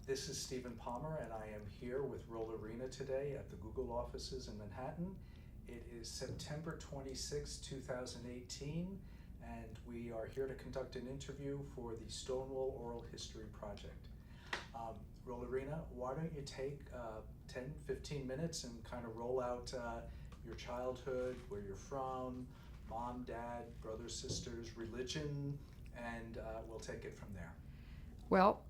This is Stephen Palmer, and I am here with Rollerena today at the Google offices in Manhattan. It is September 26, 2018, and we are here to conduct an interview for the Stonewall Oral History Project. Rollerena, why don't you take 10, 15 minutes and kind of roll out your childhood, where you're from, mom, dad, brothers, sisters, religion, and we'll take it from there. Well,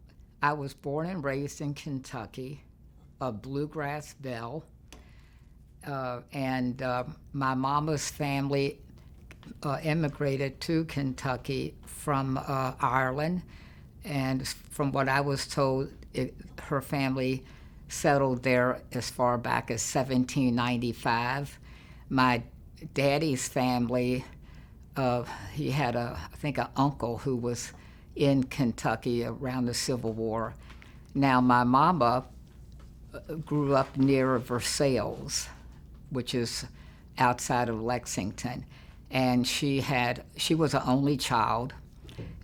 I was born and raised in Kentucky, a bluegrass belle, and my mama's family immigrated to Kentucky from Ireland, and from what I was told, her family settled there as far back as 1795. My daddy's family, he had I think an uncle who was in Kentucky around the Civil War. Now, my mama grew up near Versailles, which is outside of Lexington, and she was an only child,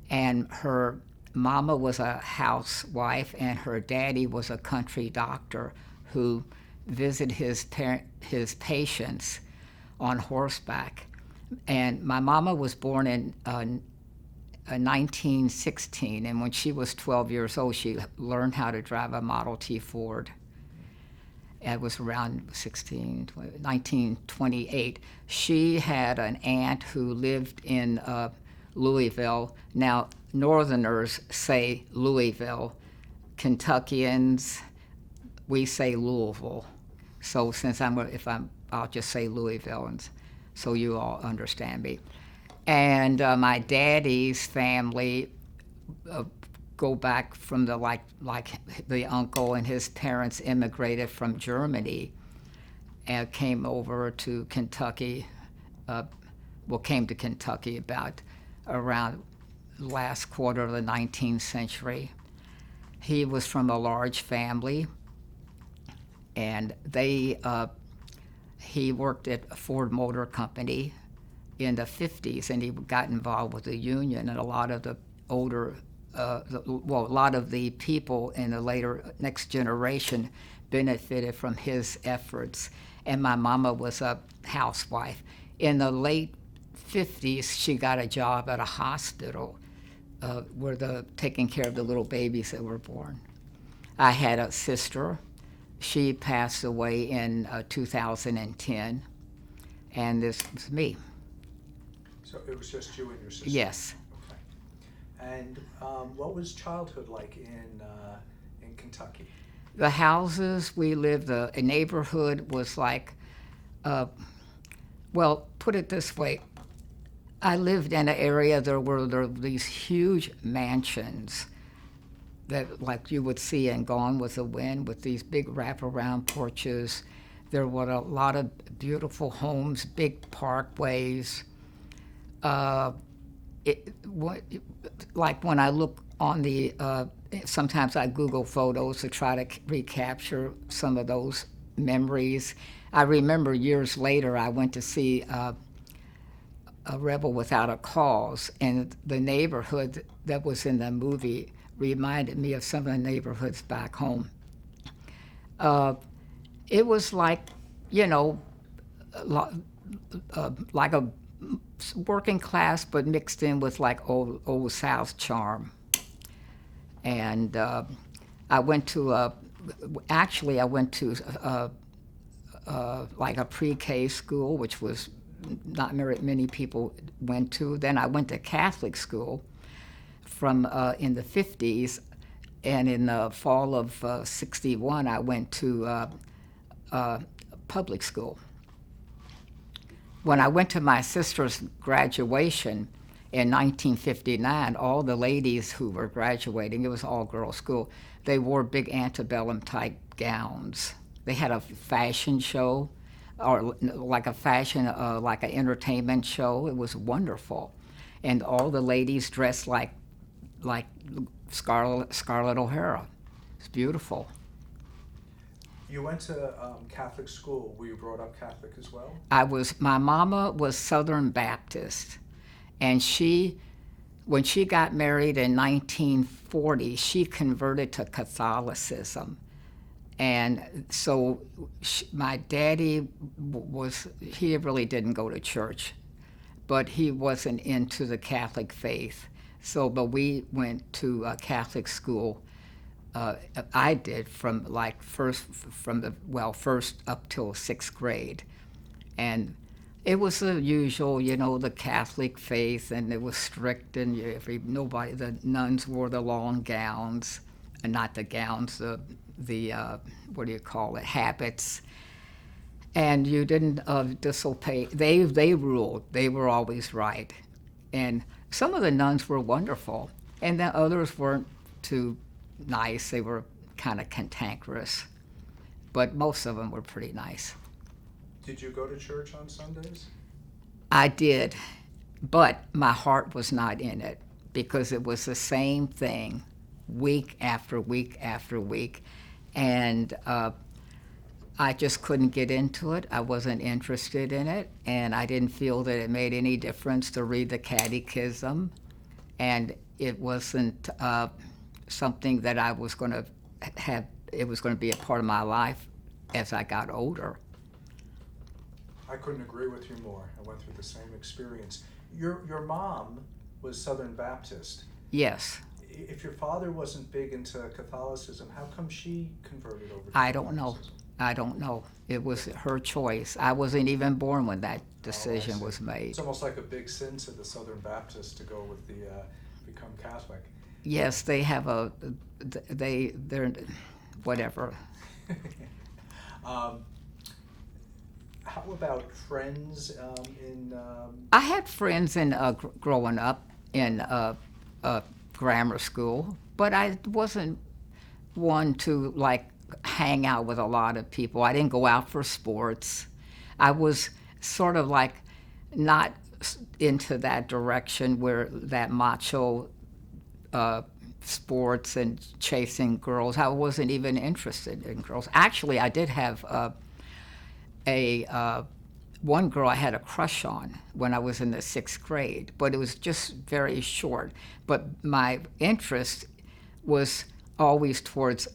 and her mama was a housewife, and her daddy was a country doctor who visited his patients on horseback. And my mama was born in 1916, and when she was 12 years old, she learned how to drive a Model T Ford. It was around 1928. She had an aunt who lived in Louisville. Now, Northerners say Louisville. Kentuckians, we say Louisville. So I'll just say Louisville, and so you all understand me. And my daddy's family go back from like the uncle and his parents immigrated from Germany and came over to Kentucky. Came to Kentucky about around last quarter of the 19th century. He was from a large family, and he worked at Ford Motor Company in the 50s, and he got involved with the union, and a lot of the people in the next generation benefited from his efforts. And my mama was a housewife. In the late 50s, she got a job at a hospital taking care of the little babies that were born. I had a sister. She passed away in 2010, and this was me. So it was just you and your sister? Yes. Okay. And what was childhood like in Kentucky? The houses we lived, the neighborhood was like, put it this way. I lived in an area there were these huge mansions that, like you would see in Gone with the Wind, with these big wraparound porches. There were a lot of beautiful homes, big parkways. Like when I look on sometimes I Google photos to try to recapture some of those memories. I remember years later I went to see A Rebel Without a Cause, and the neighborhood that was in the movie reminded me of some of the neighborhoods back home. It was like, like a working class, but mixed in with like old South charm. And I went to like a pre-K school, which was not very many people went to. Then I went to Catholic school from in the 50s, and in the fall of '61, I went to public school. When I went to my sister's graduation in 1959, all the ladies who were graduating, it was all girls school, they wore big antebellum type gowns. They had a fashion show, or like like an entertainment show. It was wonderful. And all the ladies dressed like Scarlett O'Hara. It's beautiful. You went to Catholic school. Were you brought up Catholic as well? My mama was Southern Baptist, and she when she got married in 1940, she converted to Catholicism. And so my daddy he really didn't go to church, but he wasn't into the Catholic faith. So, but we went to Catholic school. I did from first up till sixth grade. And it was the usual, the Catholic faith, and it was strict, and the nuns wore the long gowns, and not the gowns, the what do you call it, habits. And you didn't disobey. They ruled. They were always right. And some of the nuns were wonderful, and then others weren't too nice. They were kind of cantankerous, but most of them were pretty nice. Did you go to church on Sundays? I did, but my heart was not in it because it was the same thing week after week after week. And I just couldn't get into it. I wasn't interested in it, and I didn't feel that it made any difference to read the catechism. And it wasn't something that I was going to have, it was going to be a part of my life as I got older. I couldn't agree with you more. I went through the same experience. Your mom was Southern Baptist. Yes. If your father wasn't big into Catholicism, how come she converted over to Catholicism? I don't know. It was her choice. I wasn't even born when that decision was made. It's almost like a big sin to the Southern Baptists to go with the become Catholic. Yes, they have they're whatever. How about friends in? I had friends in growing up in grammar school, but I wasn't one to hang out with a lot of people. I didn't go out for sports. I was sort of not into that direction where that macho sports and chasing girls. I wasn't even interested in girls. Actually, I did have one girl I had a crush on when I was in the sixth grade, but it was just very short. But my interest was always towards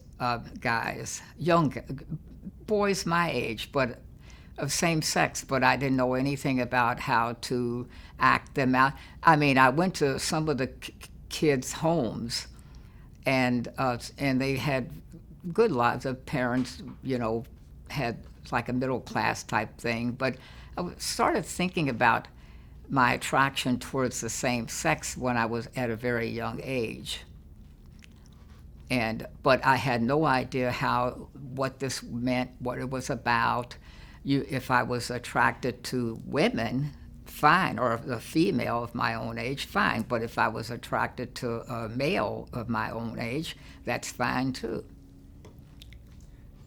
guys, young boys my age, but of same sex, but I didn't know anything about how to act them out. I mean, I went to some of the kids' homes, and they had good lives. The parents, had like a middle class type thing, but I started thinking about my attraction towards the same sex when I was at a very young age. But I had no idea what this meant, what it was about. If I was attracted to women, fine, or a female of my own age, fine. But if I was attracted to a male of my own age, that's fine too.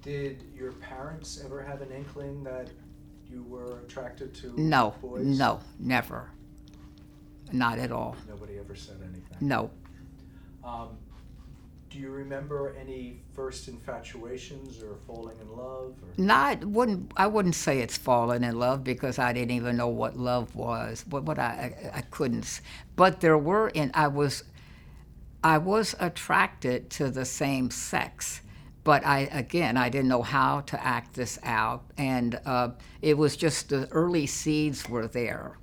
Did your parents ever have an inkling that you were attracted to boys? No, never. Not at all. Nobody ever said anything? No. Do you remember any first infatuations or falling in love? I wouldn't say it's falling in love because I didn't even know what love was. But I couldn't. But there were, and I was attracted to the same sex. But I didn't know how to act this out, and it was just the early seeds were there.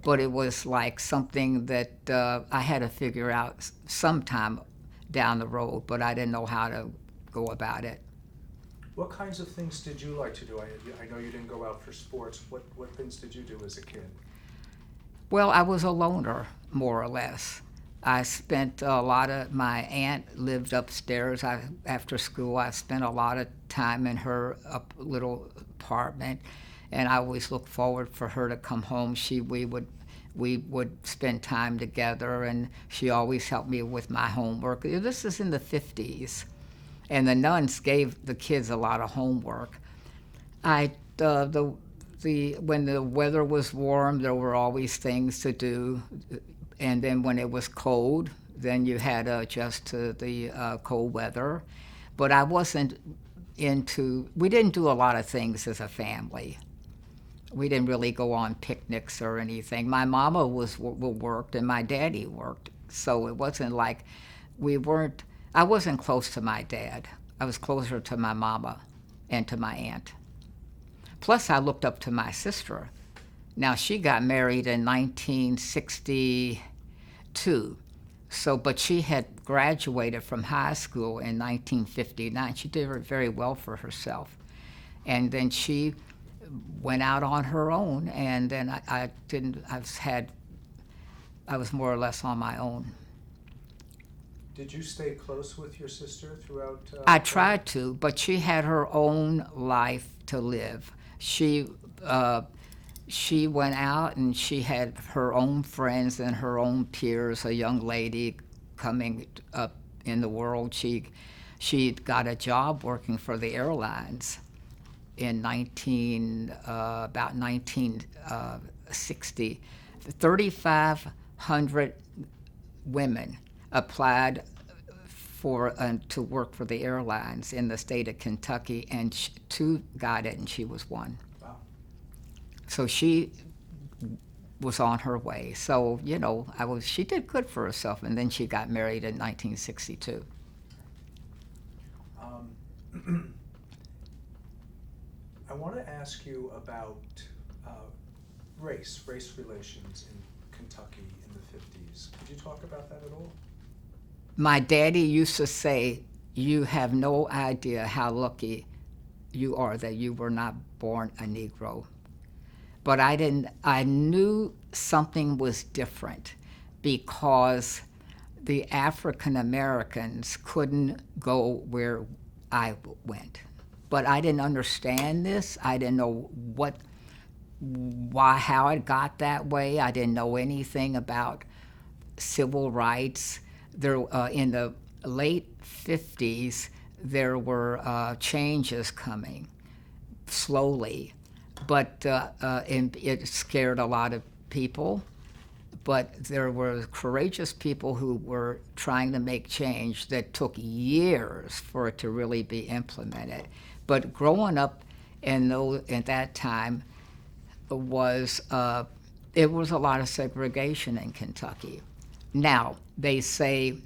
But it was like something that I had to figure out sometime down the road, but I didn't know how to go about it. What kinds of things did you like to do? I know you didn't go out for sports. What things did you do as a kid? Well, I was a loner, more or less. I spent my aunt lived upstairs. After school, I spent a lot of time in her little apartment, and I always looked forward for her to come home. We would spend time together, and she always helped me with my homework. This is in the 50s, and the nuns gave the kids a lot of homework. When the weather was warm, there were always things to do. And then when it was cold, then you had to adjust to the cold weather. But I wasn't we didn't do a lot of things as a family. We didn't really go on picnics or anything. My mama worked and my daddy worked, so it wasn't like we weren't. I wasn't close to my dad. I was closer to my mama and to my aunt. Plus, I looked up to my sister. Now, she got married in 1962. So, but she had graduated from high school in 1959. She did very well for herself. And then she went out on her own, and then I was more or less on my own. Did you stay close with your sister throughout? I tried to, but she had her own life to live. She went out and she had her own friends and her own peers. A young lady coming up in the world. She got a job working for the airlines in about 1960. 3,500 women applied to work for the airlines in the state of Kentucky, and two got it, and she was one. Wow. So she was on her way. So, she did good for herself, and then she got married in 1962. I want to ask you about race relations in Kentucky in the 50s. Could you talk about that at all? My daddy used to say, "You have no idea how lucky you are that you were not born a Negro." But I knew something was different because the African Americans couldn't go where I went. But I didn't understand this. I didn't know how it got that way. I didn't know anything about civil rights. There, in the late 50s, there were changes coming slowly, but and it scared a lot of people. But there were courageous people who were trying to make change that took years for it to really be implemented. But growing up at that time was it was a lot of segregation in Kentucky. Now, they say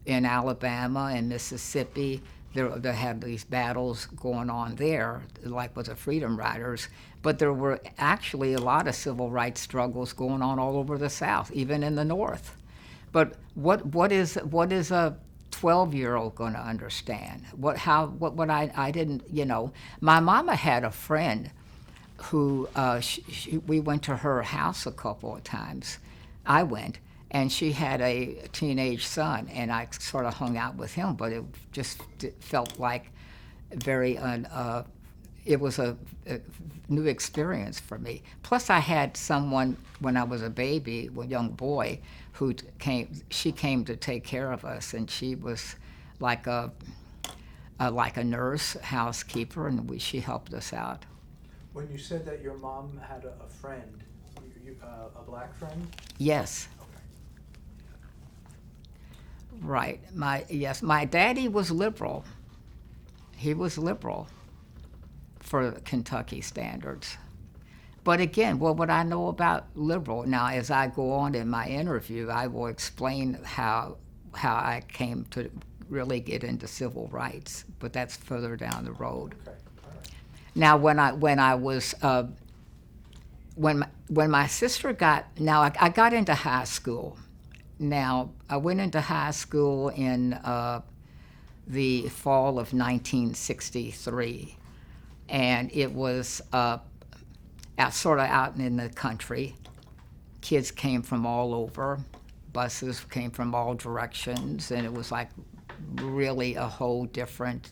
in Alabama and Mississippi, they have these battles going on there, like with the Freedom Riders, but there were actually a lot of civil rights struggles going on all over the South, even in the North. But what is a 12-year-old going to understand? I didn't, My mama had a friend who we went to her house a couple of times. I went, and she had a teenage son, and I sort of hung out with him, but it just felt like it was a new experience for me. Plus, I had someone when I was a baby, a young boy, she came to take care of us, and she was like a nurse, housekeeper, and she helped us out. When you said that your mom had a friend, a black friend? Yes. Okay. Right. My daddy was liberal. He was liberal for Kentucky standards. But again, what would I know about liberal? Now, as I go on in my interview, I will explain how I came to really get into civil rights, but that's further down the road. Okay. All right. Now, when my sister I got into high school. Now, I went into high school in the fall of 1963, and it was sort of out in the country. Kids came from all over. Buses came from all directions, and it was like really a whole different,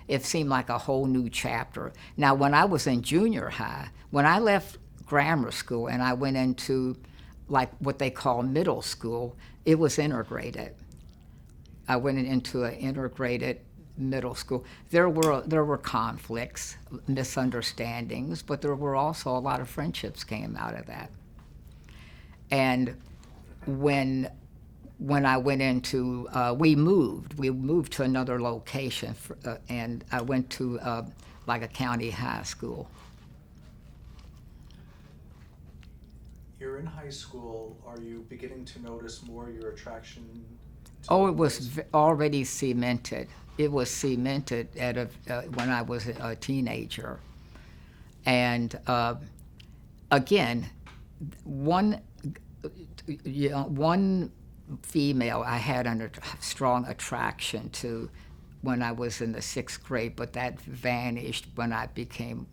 it seemed like a whole new chapter. Now, when I was in junior high, when I left grammar school and I went into like what they call middle school, it was integrated. I went into an integrated middle school. There were conflicts, misunderstandings, but there were also a lot of friendships came out of that. And when I went into, we moved to another location, and I went to like a county high school. you're in high school. Are you beginning to notice more your attraction to Oh, it was boys? already cemented. It was cemented when I was a teenager. And again, one, one female I had a strong attraction to when I was in the sixth grade, but that vanished when I became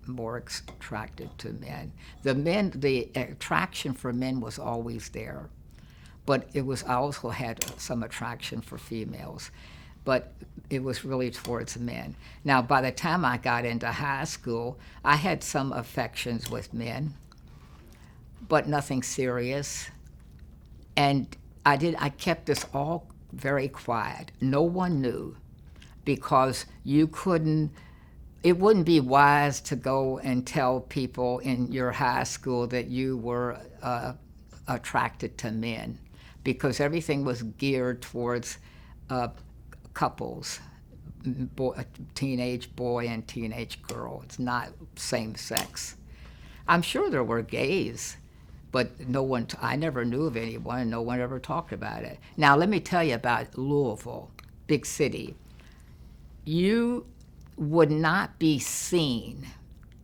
more attracted to men. The attraction for men was always there, but I also had some attraction for females, but it was really towards men. Now, by the time I got into high school, I had some affections with men, but nothing serious. And I kept this all very quiet. No one knew, because it wouldn't be wise to go and tell people in your high school that you were attracted to men, because everything was geared towards couples, teenage boy and teenage girl. It's not same sex. I'm sure there were gays, but I never knew of anyone, and no one ever talked about it. Now, let me tell you about Louisville, big city. You would not be seen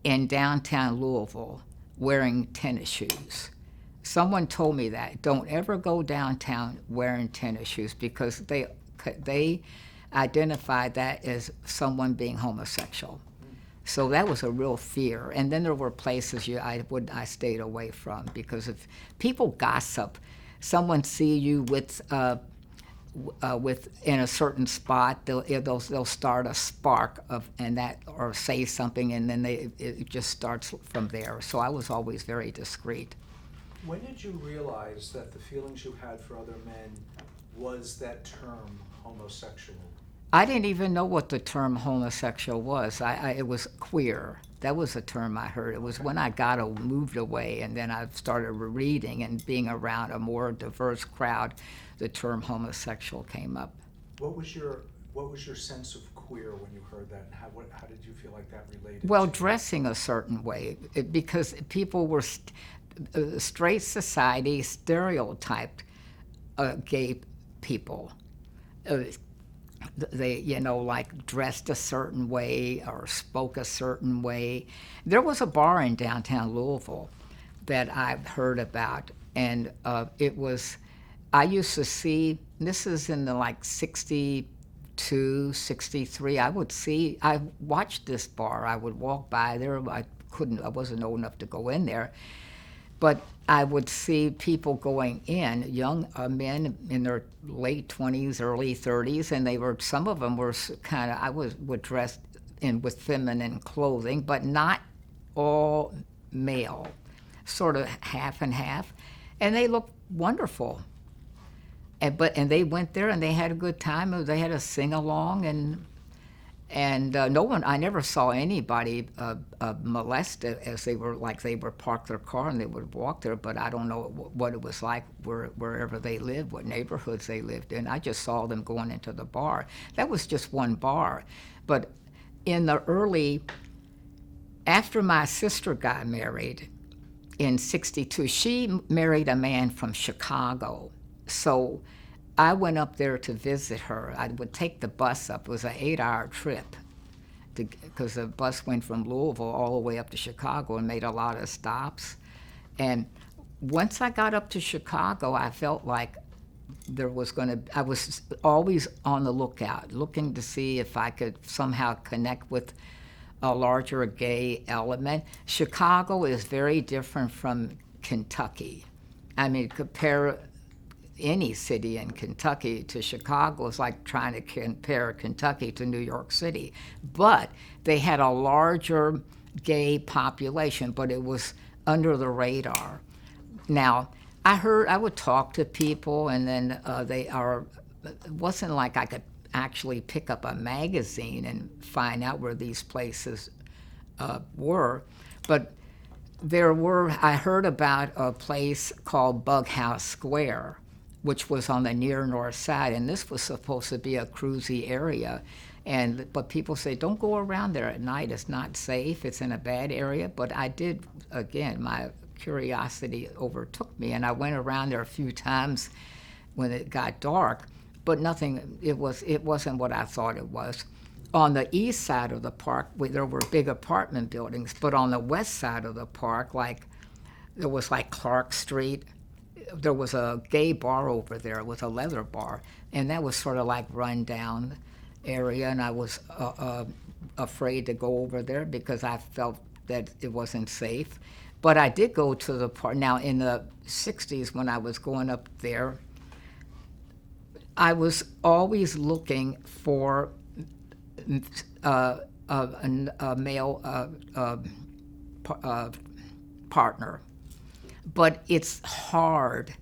in downtown Louisville wearing tennis shoes. Someone told me that. Don't ever go downtown wearing tennis shoes, because they identified that as someone being homosexual. So that was a real fear. And then there were places I stayed away from, because if people gossip, someone see you with in a certain spot, they'll start a spark or say something, and then it just starts from there. So I was always very discreet. When did you realize that the feelings you had for other men was that term homosexual? I didn't even know what the term homosexual was. It was queer. That was the term I heard. It was when I moved away, and then I started reading and being around a more diverse crowd, the term homosexual came up. What was your sense of queer when you heard that, and how did you feel like that related? Well, to dressing a certain way, because people were straight society stereotyped gay people. They, like dressed a certain way or spoke a certain way. There was a bar in downtown Louisville that I've heard about, and I used to see, this is in the 62, 63, I watched this bar. I would walk by there. I wasn't old enough to go in there, but I would see people going in, young men in their late 20s, early 30s, and some of them were would dress with feminine clothing, but not all male, sort of half and half, and they looked wonderful. And they went there and they had a good time. They had a sing along, and I never saw anybody molested as they were parked their car and they would walk there, but I don't know what it was like wherever they lived, what neighborhoods they lived in. I just saw them going into the bar. That was just one bar. But after my sister got married in 62, she married a man from Chicago. So I went up there to visit her. I would take the bus up. It was an 8-hour trip, because the bus went from Louisville all the way up to Chicago and made a lot of stops. And once I got up to Chicago, I felt like I was always on the lookout, looking to see if I could somehow connect with a larger gay element. Chicago is very different from Kentucky. I mean, compare any city in Kentucky to Chicago is like trying to compare Kentucky to New York City. But they had a larger gay population, but it was under the radar. Now, I would talk to people, and then it wasn't like I could actually pick up a magazine and find out where these places were, but I heard about a place called Bughouse Square, which was on the near north side, and this was supposed to be a cruisy area. But people say, don't go around there at night, it's not safe, it's in a bad area. But I did, again, my curiosity overtook me, and I went around there a few times when it got dark, but nothing, it wasn't what I thought it was. On the east side of the park, there were big apartment buildings, but on the west side of the park, there was Clark Street, there was a gay bar over there with a leather bar, and that was sort of run down area, and I was afraid to go over there because I felt that it wasn't safe. But I did go to the park. Now, in the 60s, when I was going up there, I was always looking for a male partner. But it's hard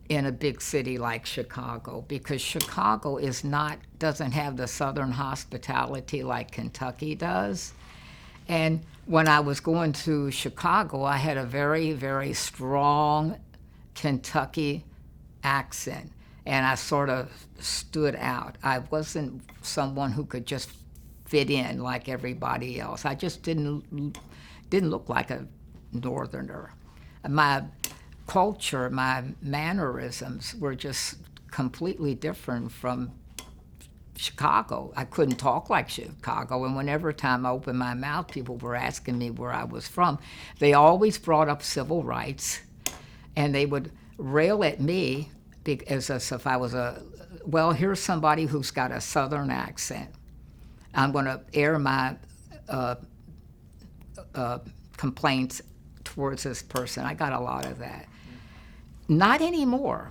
in a big city like Chicago because Chicago doesn't have the southern hospitality like Kentucky does. And when I was going to Chicago, I had a very, very strong Kentucky accent, and I sort of stood out. I wasn't someone who could just fit in like everybody else. I just didn't look like a northerner. My culture, my mannerisms were just completely different from Chicago. I couldn't talk like Chicago, and whenever time I opened my mouth, people were asking me where I was from. They always brought up civil rights, and they would rail at me as if I was here's somebody who's got a southern accent. I'm going to air my complaints towards this person. I got a lot of that. Not anymore.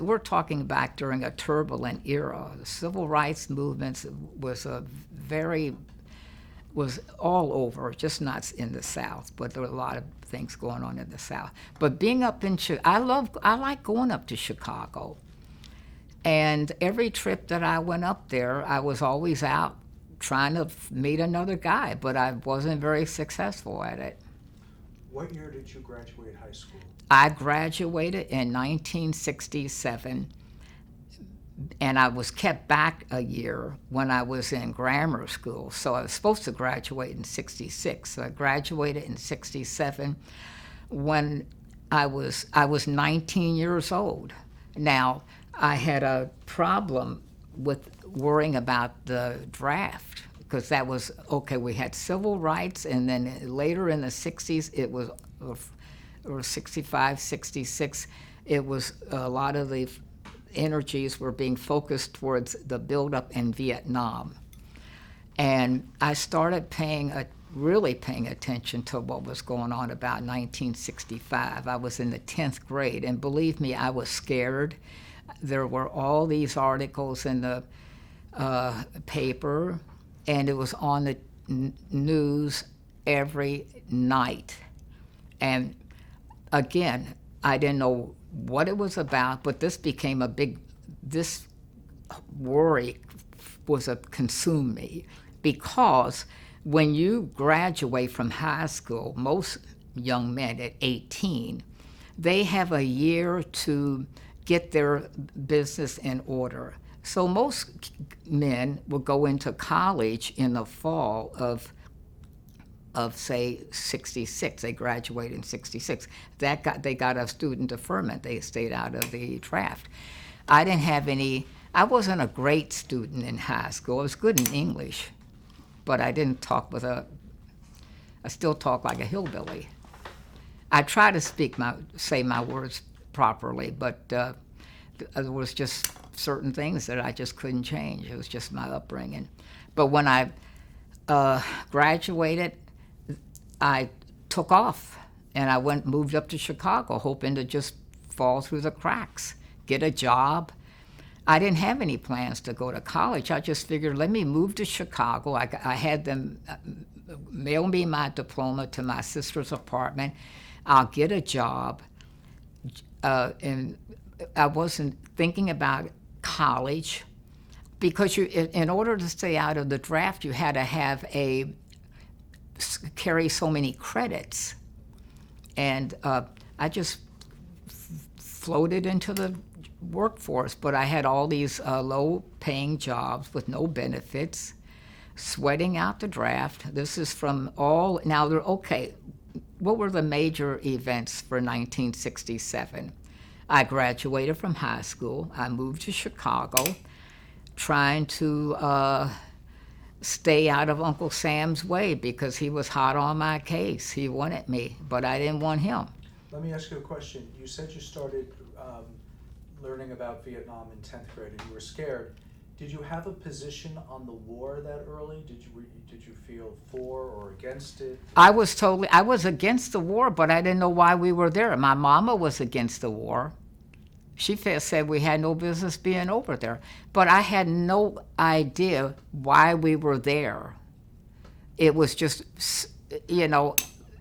We're talking back during a turbulent era. The civil rights movements was all over, just not in the South, but there were a lot of things going on in the South. But being up in Chicago, I like going up to Chicago. And every trip that I went up there, I was always out trying to meet another guy, but I wasn't very successful at it. What year did you graduate high school? I graduated in 1967, and I was kept back a year when I was in grammar school. So I was supposed to graduate in 66. So I graduated in 67 when I was 19 years old. Now, I had a problem with worrying about the draft because that was, we had civil rights, and then later in the 60s, it was, or 65, 66, it was a lot of the energies were being focused towards the buildup in Vietnam. And I started really paying attention to what was going on about 1965. I was in the 10th grade, and believe me, I was scared. There were all these articles in the paper, and it was on the news every night. And again, I didn't know what it was about, but this worry consumed me, because when you graduate from high school, most young men at 18, they have a year to get their business in order. So most men will go into college in the fall of say 66. They graduated in 66. They got a student deferment. They stayed out of the draft. I wasn't a great student in high school. I was good in English, but I didn't I still talk like a hillbilly. I try to say my words properly, but there was just certain things that I just couldn't change. It was just my upbringing. But when I graduated, I took off, and I moved up to Chicago, hoping to just fall through the cracks, get a job. I didn't have any plans to go to college. I just figured, let me move to Chicago. I had them mail me my diploma to my sister's apartment. I'll get a job. And I wasn't thinking about college, because in order to stay out of the draft, you had to carry so many credits. And I just floated into the workforce, but I had all these low-paying jobs with no benefits, sweating out the draft. This is from now what were the major events for 1967? I graduated from high school. I moved to Chicago, trying to stay out of Uncle Sam's way because he was hot on my case. He wanted me, but I didn't want him. Let me ask you a question. You said you started learning about Vietnam in 10th grade and you were scared. Did you have a position on the war that early? Did you feel for or against it? I was against the war, but I didn't know why we were there. My mama was against the war. She said we had no business being over there, but I had no idea why we were there. It was just,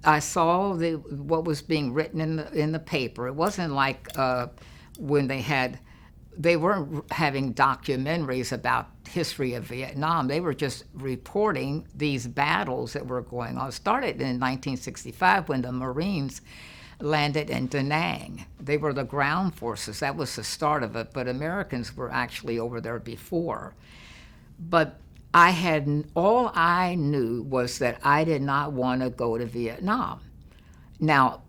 I saw what was being written in the paper. It wasn't like when they weren't having documentaries about history of Vietnam. They were just reporting these battles that were going on. It started in 1965 when the Marines landed in Da Nang. They were the ground forces. That was the start of it, but Americans were actually over there before. But all I knew was that I did not want to go to Vietnam. Now,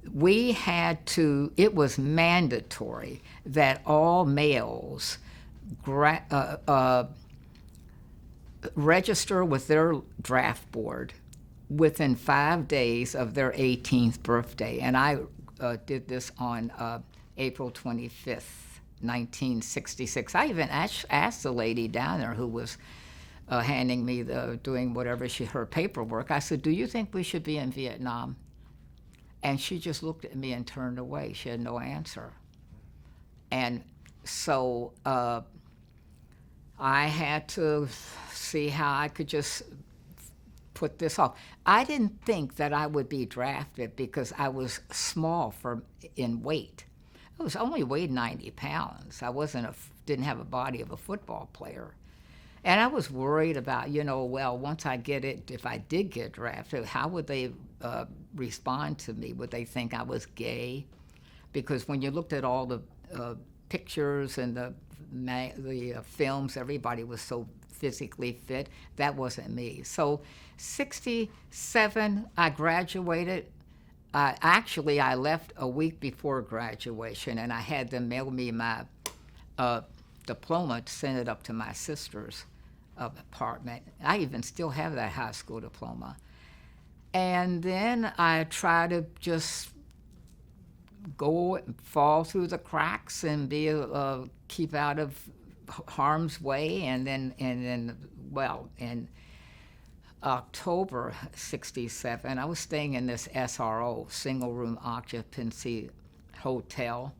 it was mandatory that all males register with their draft board within 5 days of their 18th birthday. And I did this on April 25th, 1966. I even asked the lady down there who was handing me doing whatever her paperwork. I said, "Do you think we should be in Vietnam?" And she just looked at me and turned away. She had no answer. And so I had to see how I could just put this off. I didn't think that I would be drafted because I was small in weight. I only weighed 90 pounds. I didn't have a body of a football player. And I was worried about, once I get it, if I did get drafted, how would they respond to me? Would they think I was gay? Because when you looked at all the pictures and the films, everybody was so physically fit. That wasn't me. So 67, I graduated. I left a week before graduation, and I had them mail me my diploma to send it up to my sister's apartment. I even still have that high school diploma. And then I try to just go and fall through the cracks and keep out of harm's way. And then in October 67, I was staying in this SRO, single room occupancy hotel.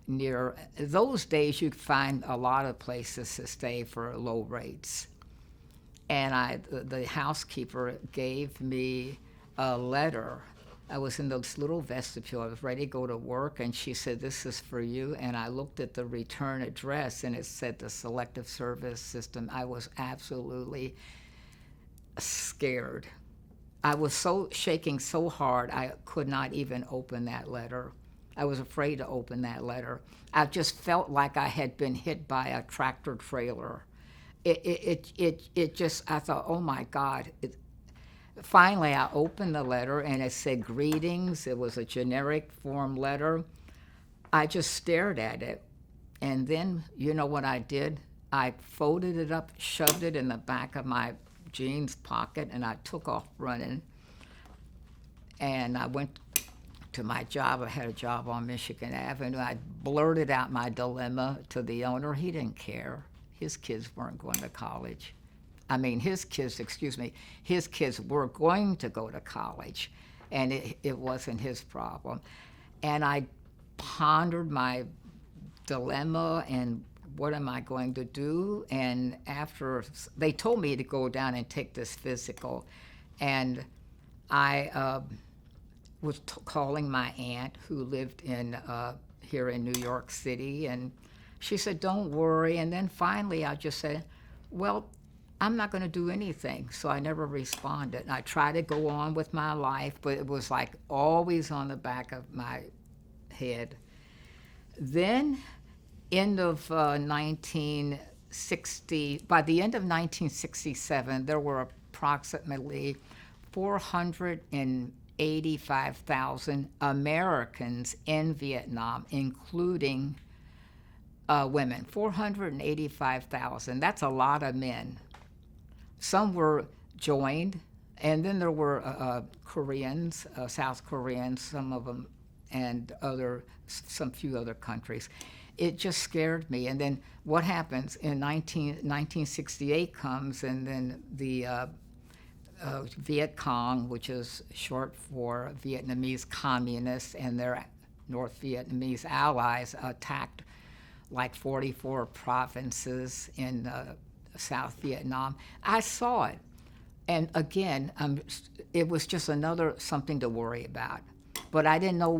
Near those days, you could find a lot of places to stay for low rates. And the housekeeper gave me a letter. I was in this little vestibule. I was ready to go to work, and she said, "This is for you." And I looked at the return address, and it said the Selective Service System. I was absolutely scared. I was shaking so hard, I could not even open that letter. I was afraid to open that letter. I just felt like I had been hit by a tractor trailer. I thought, oh my God. Finally, I opened the letter and it said greetings. It was a generic form letter. I just stared at it. And then, you know what I did? I folded it up, shoved it in the back of my jeans pocket, and I took off running. And I went to my job. I had a job on Michigan Avenue. I blurted out my dilemma to the owner. He didn't care. His kids weren't going to college. His kids were going to go to college, and it wasn't his problem. And I pondered my dilemma and what am I going to do? And after they told me to go down and take this physical, and I was calling my aunt who lived here in New York City, and she said, "Don't worry." And then finally I just said, "Well, I'm not going to do anything." So I never responded. And I tried to go on with my life, but it was like always on the back of my head. Then by the end of 1967, there were approximately 480 485,000 Americans in Vietnam, including women. 485,000. That's a lot of men. Some were joined, and then there were Koreans, South Koreans, some of them, and some few other countries. It just scared me. And then what happens in 1968 comes, and then the Viet Cong, which is short for Vietnamese Communists, and their North Vietnamese allies attacked like 44 provinces in South Vietnam. I saw it. And again, it was just another something to worry about. But I didn't know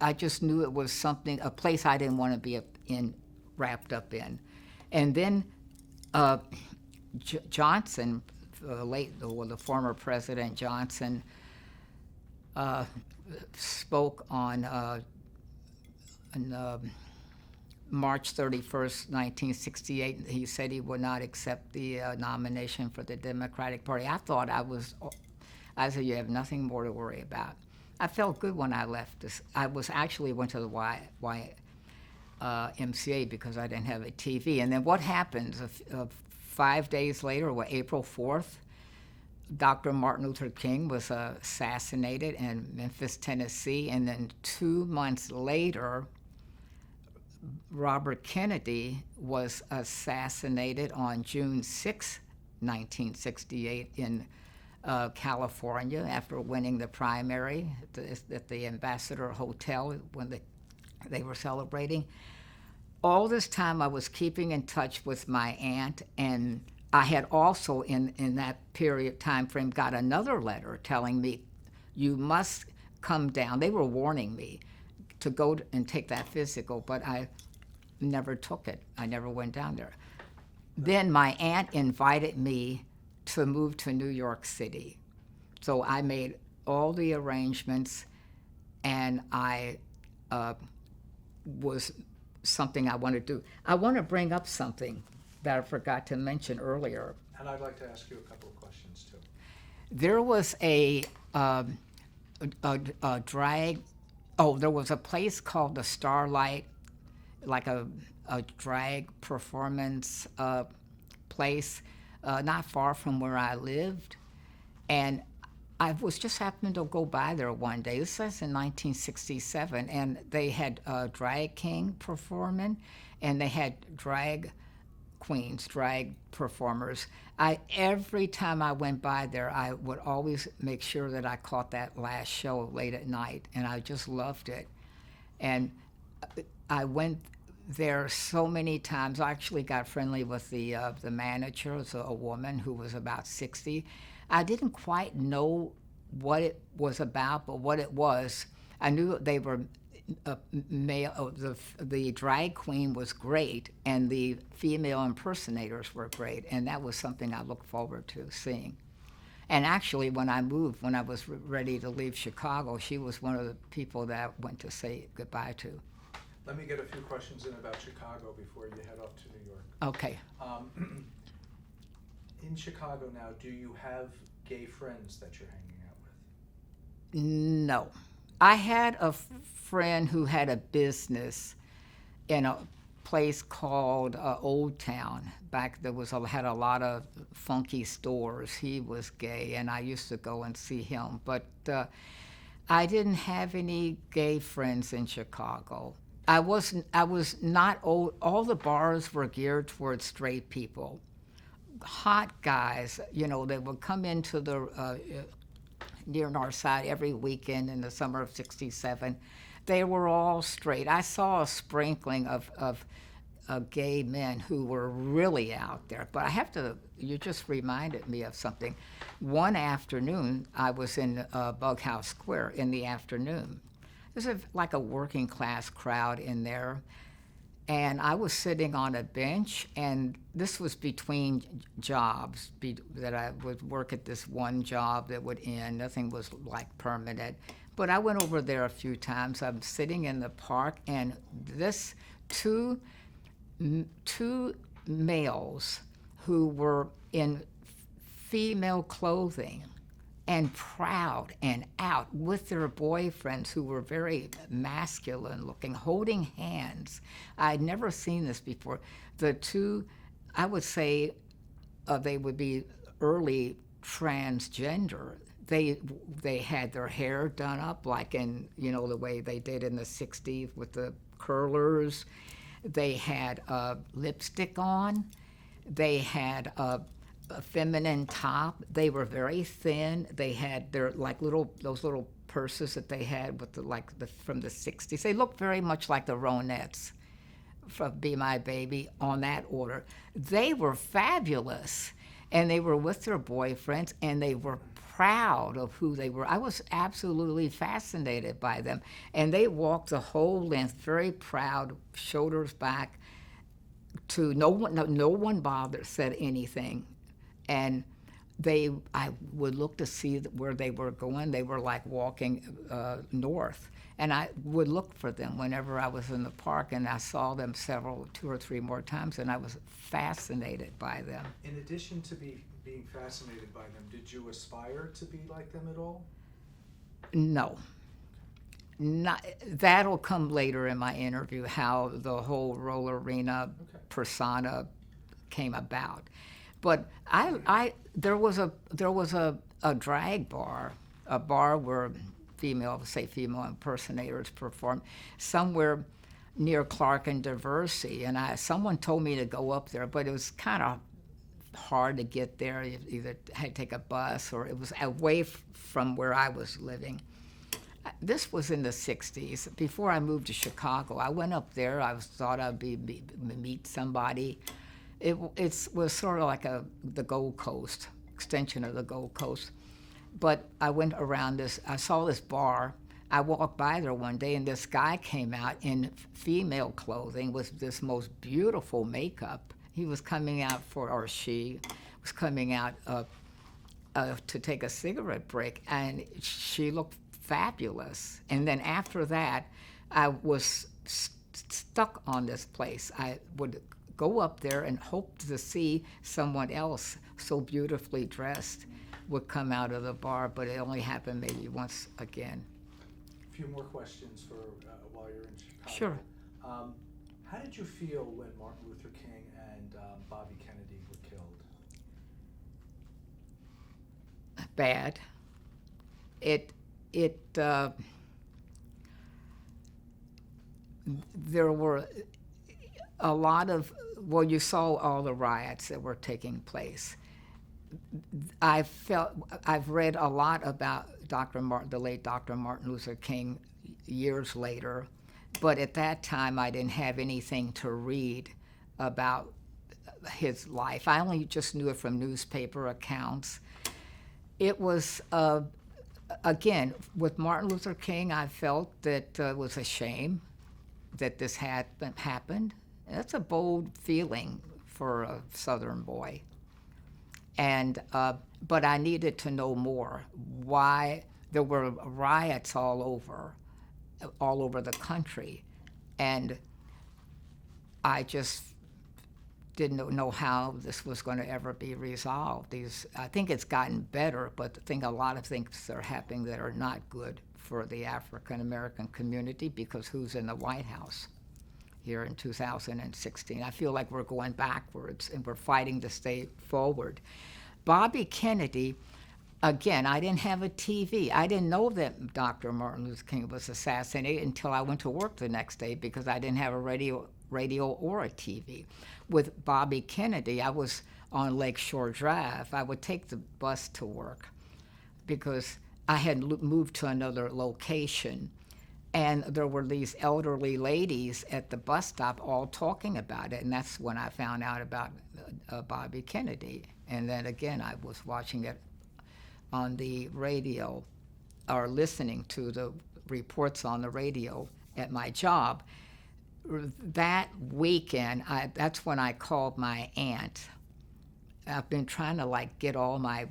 I just knew it was a place I didn't want to be wrapped up in. And then Johnson, the former President Johnson, spoke on March 31st, 1968. He said he would not accept the nomination for the Democratic Party. I said, you have nothing more to worry about. I felt good when I left. I went to the YMCA because I didn't have a TV. And then what happens? 5 days later, April 4th, Dr. Martin Luther King was assassinated in Memphis, Tennessee. And then 2 months later, Robert Kennedy was assassinated on June 6, 1968 in California after winning the primary at the Ambassador Hotel when they were celebrating. All this time I was keeping in touch with my aunt, and I had also in that time frame got another letter telling me, you must come down. They were warning me to go and take that physical, but I never took it. I never went down there. Then my aunt invited me to move to New York City. So I made all the arrangements, and I was something I wanted to do. I want to bring up something that I forgot to mention earlier. And I'd like to ask you a couple of questions too. There was a drag. Oh, there was a place called the Starlight, like a drag performance place, not far from where I lived. And I was just happening to go by there one day. This was in 1967, and they had drag king performing, and they had drag queens, drag performers. Every time I went by there, I would always make sure that I caught that last show late at night, and I just loved it. And I went there so many times. I actually got friendly with the manager. It was a woman who was about 60. I didn't quite know what it was about, but what it was, I knew they were male. The drag queen was great, and the female impersonators were great, and that was something I looked forward to seeing. And actually, when I moved, when I was ready to leave Chicago, she was one of the people that I went to say goodbye to. Let me get a few questions in about Chicago before you head off to New York. Okay. In Chicago now, do you have gay friends that you're hanging out with? No. I had a friend who had a business in a place called Old Town. Back there had a lot of funky stores. He was gay, and I used to go and see him. But I didn't have any gay friends in Chicago. I was not old. All the bars were geared towards straight people. Hot guys, they would come into the near North Side every weekend in the summer of '67. They were all straight. I saw a sprinkling of gay men who were really out there. But you just reminded me of something. One afternoon, I was in Bughouse Square in the afternoon. There's like a working class crowd in there. And I was sitting on a bench, and this was between jobs that I would work at this one job that would end. Nothing was like permanent. But I went over there a few times. I'm sitting in the park, and this two males who were in female clothing and proud and out with their boyfriends who were very masculine looking, holding hands. I'd never seen this before. The two, I would say, they would be early transgender. They had their hair done up like in, the way they did in the 60s with the curlers. They had lipstick on. They had a feminine top. They were very thin. They had their those little purses that they had with from the 60s. They looked very much like the Ronettes from Be My Baby on that order. They were fabulous, and they were with their boyfriends, and they were proud of who they were. I was absolutely fascinated by them, and they walked the whole length, very proud, shoulders back. To no one bothered, said anything, and I would look to see where they were going. They were like walking north, and I would look for them whenever I was in the park, and I saw them 2 or 3 more times, and I was fascinated by them. In addition to being fascinated by them, did you aspire to be like them at all? No. That'll come later in my interview, how the whole Rollerena persona came about. But there was a drag bar, a bar where female impersonators performed somewhere near Clark and Diversey, and someone told me to go up there, but it was kind of hard to get there. You either had to take a bus, or it was away from where I was living. This was in the 60s. Before I moved to Chicago, I went up there. I thought I'd meet somebody. It was sort of like the Gold Coast, extension of the Gold Coast. But I went around I saw this bar. I walked by there one day, and this guy came out in female clothing with this most beautiful makeup. He was coming out she was coming out to take a cigarette break, and she looked fabulous. And then after that, I was stuck on this place. I would go up there and hope to see someone else so beautifully dressed would come out of the bar, but it only happened maybe once again. A few more questions for while you're in Chicago. Sure. How did you feel when Martin Luther King and Bobby Kennedy were killed? Bad. There were a lot of, you saw all the riots that were taking place. I've read a lot about the late Dr. Martin Luther King years later, but at that time I didn't have anything to read about his life. I only just knew it from newspaper accounts. It was, again, with Martin Luther King, I felt that it was a shame that this had happened. That's a bold feeling for a Southern boy. And but I needed to know more. Why there were riots all over the country, and I just didn't know how this was going to ever be resolved. I think it's gotten better, but I think a lot of things are happening that are not good for the African American community, because who's in the White House here in 2016? I feel like we're going backwards, and we're fighting to stay forward. Bobby Kennedy, again, I didn't have a TV. I didn't know that Dr. Martin Luther King was assassinated until I went to work the next day, because I didn't have a radio or a TV. With Bobby Kennedy, I was on Lakeshore Drive. I would take the bus to work because I had moved to another location, and there were these elderly ladies at the bus stop all talking about it, and that's when I found out about Bobby Kennedy. And then again, I was watching it on the radio, or listening to the reports on the radio at my job. That weekend, that's when I called my aunt. I've been trying to get all my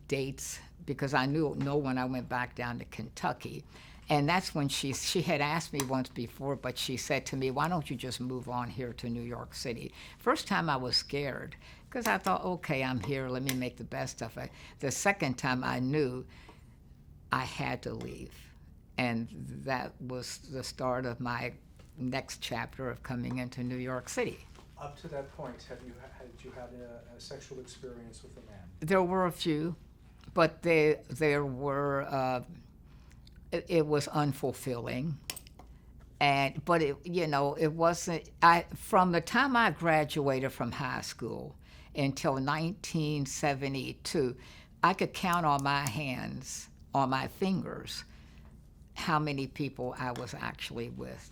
dates, because I know when I went back down to Kentucky. And that's when she had asked me once before, but she said to me, why don't you just move on here to New York City? First time I was scared, because I thought, okay, I'm here, let me make the best of it. The second time I knew I had to leave. And that was the start of my next chapter of coming into New York City. Up to that point, had you had a sexual experience with a man? There were a few, but there were, it was unfulfilling. But it wasn't, from the time I graduated from high school until 1972, I could count on my hands, on my fingers, how many people I was actually with.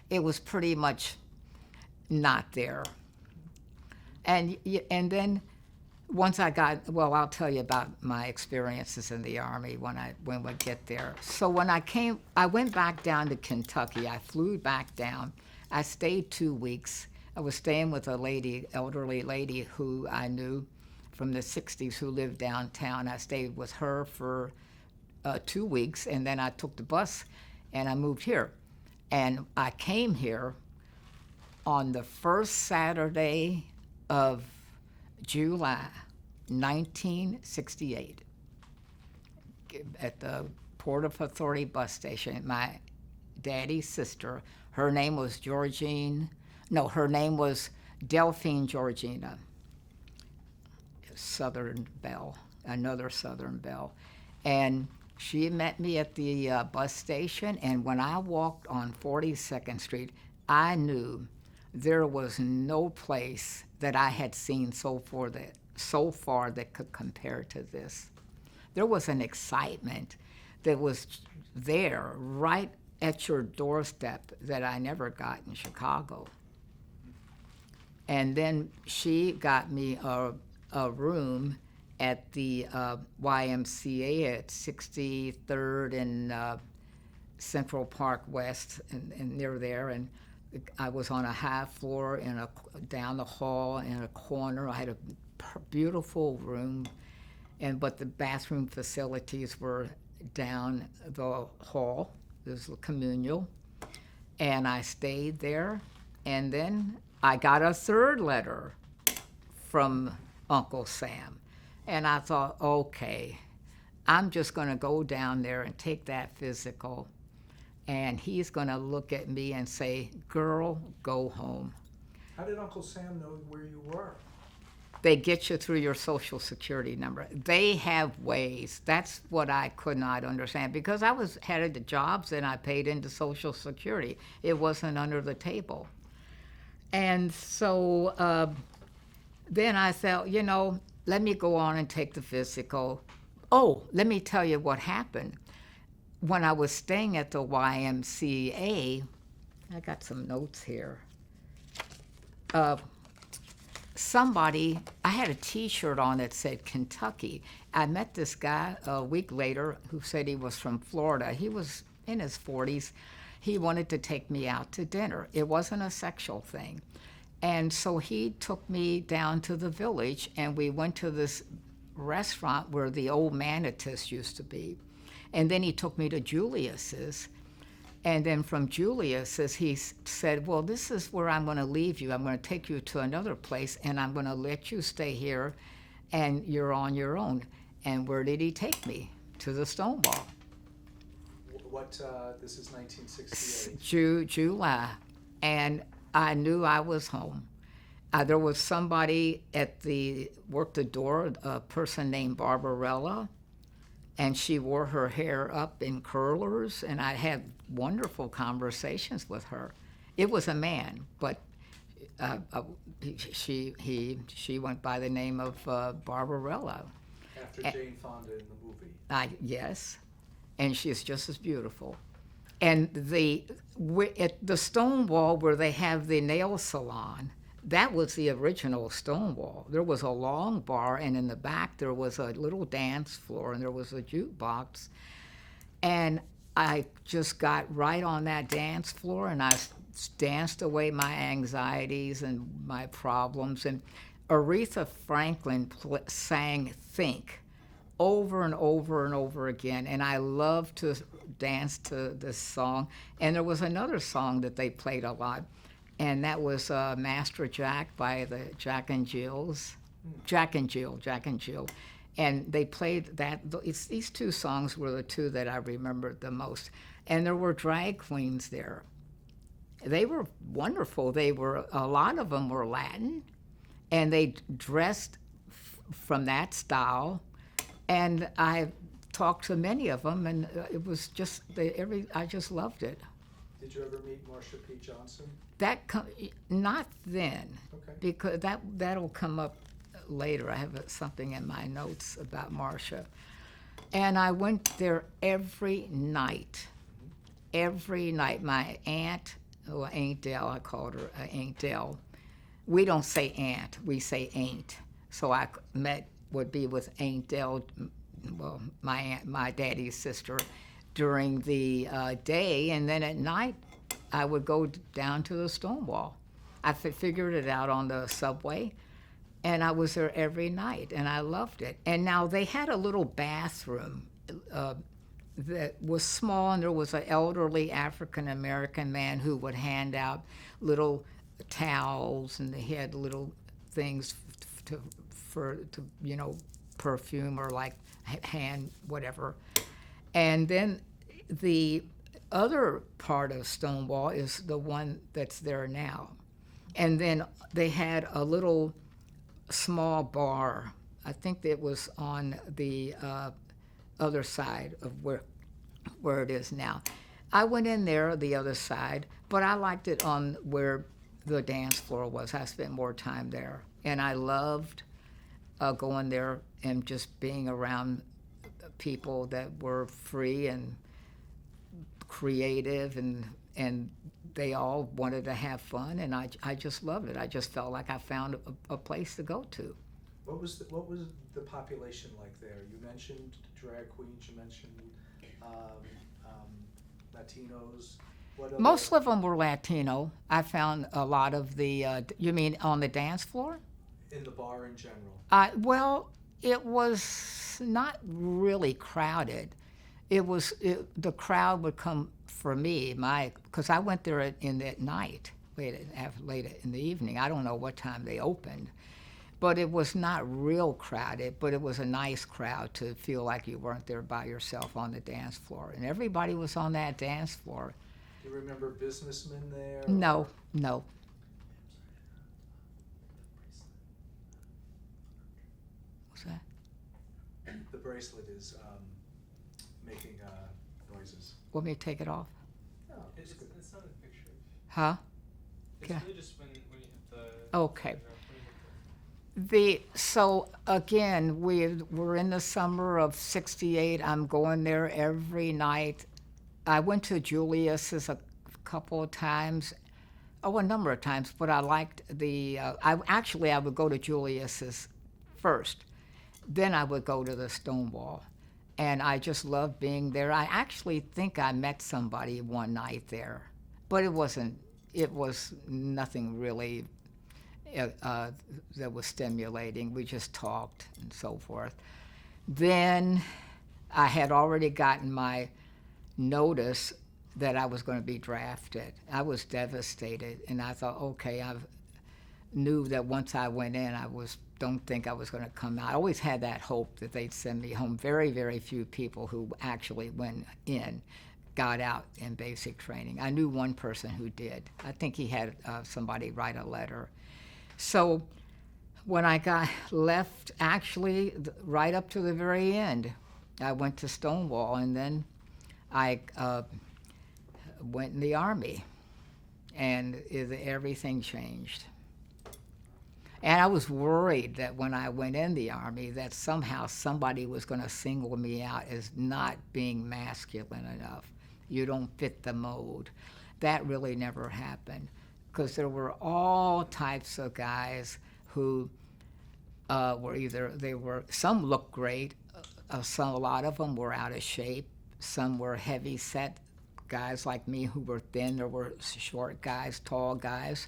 It was pretty much not there. And then once I'll tell you about my experiences in the Army when we get there. So when I went back down to Kentucky. I flew back down. I stayed 2 weeks. I was staying with a elderly lady who I knew from the 60s who lived downtown. I stayed with her for 2 weeks, and then I took the bus and I moved here. And I came here on the first Saturday of July 1968 at the Port of Authority bus station. My daddy's sister, her name was Delphine Georgina, Southern Belle, another Southern Belle. And she met me at the bus station, and when I walked on 42nd Street, I knew there was no place that I had seen so far that could compare to this. There was an excitement that was there right at your doorstep that I never got in Chicago. And then she got me a room at the YMCA at 63rd and Central Park West, and near there. And I was on a high floor down the hall in a corner. I had a beautiful room, but the bathroom facilities were down the hall. It was communal, and I stayed there. And then I got a third letter from Uncle Sam. And I thought, okay, I'm just going to go down there and take that physical, and he's going to look at me and say, girl, go home. How did Uncle Sam know where you were? They get you through your Social Security number. They have ways. That's what I could not understand, because I was headed to jobs and I paid into Social Security. It wasn't under the table. And so then I thought, let me go on and take the physical. Oh, let me tell you what happened. When I was staying at the YMCA, I got some notes here. I had a T-shirt on that said Kentucky. I met this guy a week later who said he was from Florida. He was in his 40s. He wanted to take me out to dinner. It wasn't a sexual thing. And so he took me down to the village, and we went to this restaurant where the old Manatus used to be. And then he took me to Julius's. And then from Julius's, he said, well, this is where I'm going to leave you. I'm going to take you to another place, and I'm going to let you stay here, and you're on your own. And where did he take me? To the Stonewall. This is 1968. July. And I knew I was home. There was somebody worked the door, a person named Barbarella, and she wore her hair up in curlers, and I had wonderful conversations with her. It was a man, but she went by the name of Barbarella. After Jane Fonda in the movie. Yes, and she's just as beautiful. And at the Stonewall where they have the nail salon, that was the original Stonewall. There was a long bar, and in the back there was a little dance floor, and there was a jukebox. And I just got right on that dance floor, and I danced away my anxieties and my problems. And Aretha Franklin sang Think over and over and over again, and I loved to dance to this song. And there was another song that they played a lot, and that was Master Jack by the Jack and Jills. Jack and Jill. And they played that. These two songs were the two that I remembered the most. And there were drag queens there. They were wonderful. A lot of them were Latin, and they dressed from that style. And I talked to many of them, and it was just I just loved it. Did you ever meet Marsha P. Johnson? Not then, Okay. because that'll come up later. I have something in my notes about Marsha. And I went there every night. Every night. My aunt, Aunt Dell, I called her Aunt Dell. We don't say aunt, we say ain't. So I would be with Aunt Dell, well, my daddy's sister, during the day, and then at night I would go down to the Stonewall. I figured it out on the subway, and I was there every night, and I loved it. And now they had a little bathroom that was small, and there was an elderly African-American man who would hand out little towels, and he had little things to perfume or like hand whatever. And then the other part of Stonewall is the one that's there now. And then they had a little small bar. I think it was on the other side of where it is now. I went in there the other side, but I liked it on where the dance floor was. I spent more time there, and I loved going there and just being around people that were free and creative, and they all wanted to have fun, and I just loved it. I just felt like I found a place to go to. What was the population like there? You mentioned drag queens. You mentioned Latinos. Most of them were Latino. I found a lot of the. You mean on the dance floor? In the bar in general. Well, it was not really crowded. The crowd would come for me, because I went there at night, late in the evening. I don't know what time they opened, but it was not real crowded, but it was a nice crowd to feel like you weren't there by yourself on the dance floor. And everybody was on that dance floor. Do you remember businessmen there? No. What's that? The bracelet is making noises. Want me to take it off? No, It's not a picture. Huh? It's Okay. really just when you hit the. Okay. when you hit So again, we're in the summer of '68. I'm going there every night. I went to Julius's a couple of times, a number of times, but I liked I would go to Julius's first. Then I would go to the Stonewall. And I just loved being there. I actually think I met somebody one night there, but it was nothing really that was stimulating. We just talked and so forth. Then I had already gotten my notice that I was going to be drafted. I was devastated, and I thought, okay, I knew that once I went in, don't think I was going to come out. I always had that hope that they'd send me home. Very, very few people who actually went in got out in basic training. I knew one person who did. I think he had somebody write a letter. So when I got left, actually, right up to the very end, I went to Stonewall, and then I went in the Army, and everything changed. And I was worried that when I went in the Army that somehow somebody was going to single me out as not being masculine enough. You don't fit the mold. That really never happened, because there were all types of guys who some looked great, a lot of them were out of shape, some were heavy set guys like me who were thin, there were short guys, tall guys.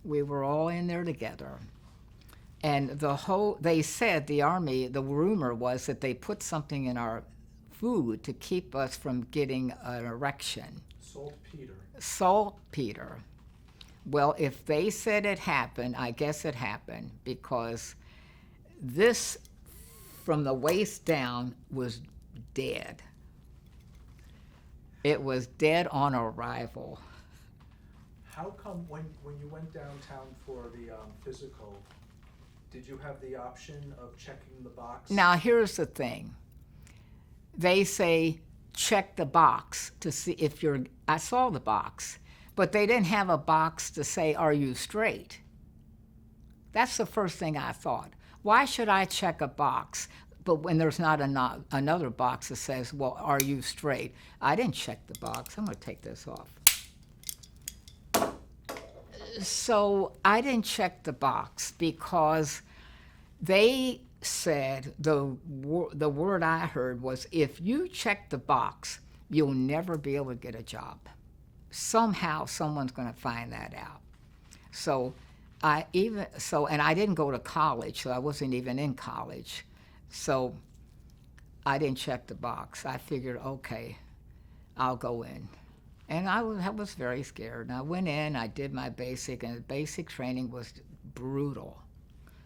We were all in there together. And they said, the Army, the rumor was that they put something in our food to keep us from getting an erection. Saltpeter. Saltpeter. Well, if they said it happened, I guess it happened because this, from the waist down, was dead. It was dead on arrival. How come when you went downtown for the physical, did you have the option of checking the box? Now, here's the thing. They say, check the box to see if you're, I saw the box, but they didn't have a box to say, are you straight? That's the first thing I thought. Why should I check a box, but when there's not another box that says, well, are you straight? I didn't check the box. I'm going to take this off. So I didn't check the box because they said, the word I heard was, if you check the box, you'll never be able to get a job. Somehow someone's going to find that out. So and I didn't go to college, so I wasn't even in college. So I didn't check the box. I figured, okay, I'll go in. And I was very scared. And I went in, I did my basic, and the basic training was brutal.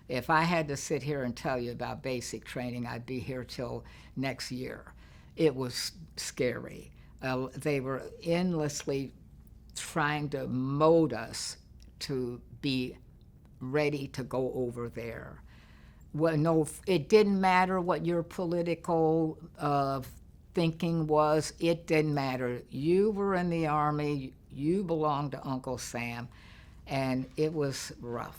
If I had to sit here and tell you about basic training, I'd be here till next year. It was scary. They were endlessly trying to mold us to be ready to go over there. Well, no, it didn't matter what your political thinking was. It didn't matter. You were in the Army. You belonged to Uncle Sam, and it was rough.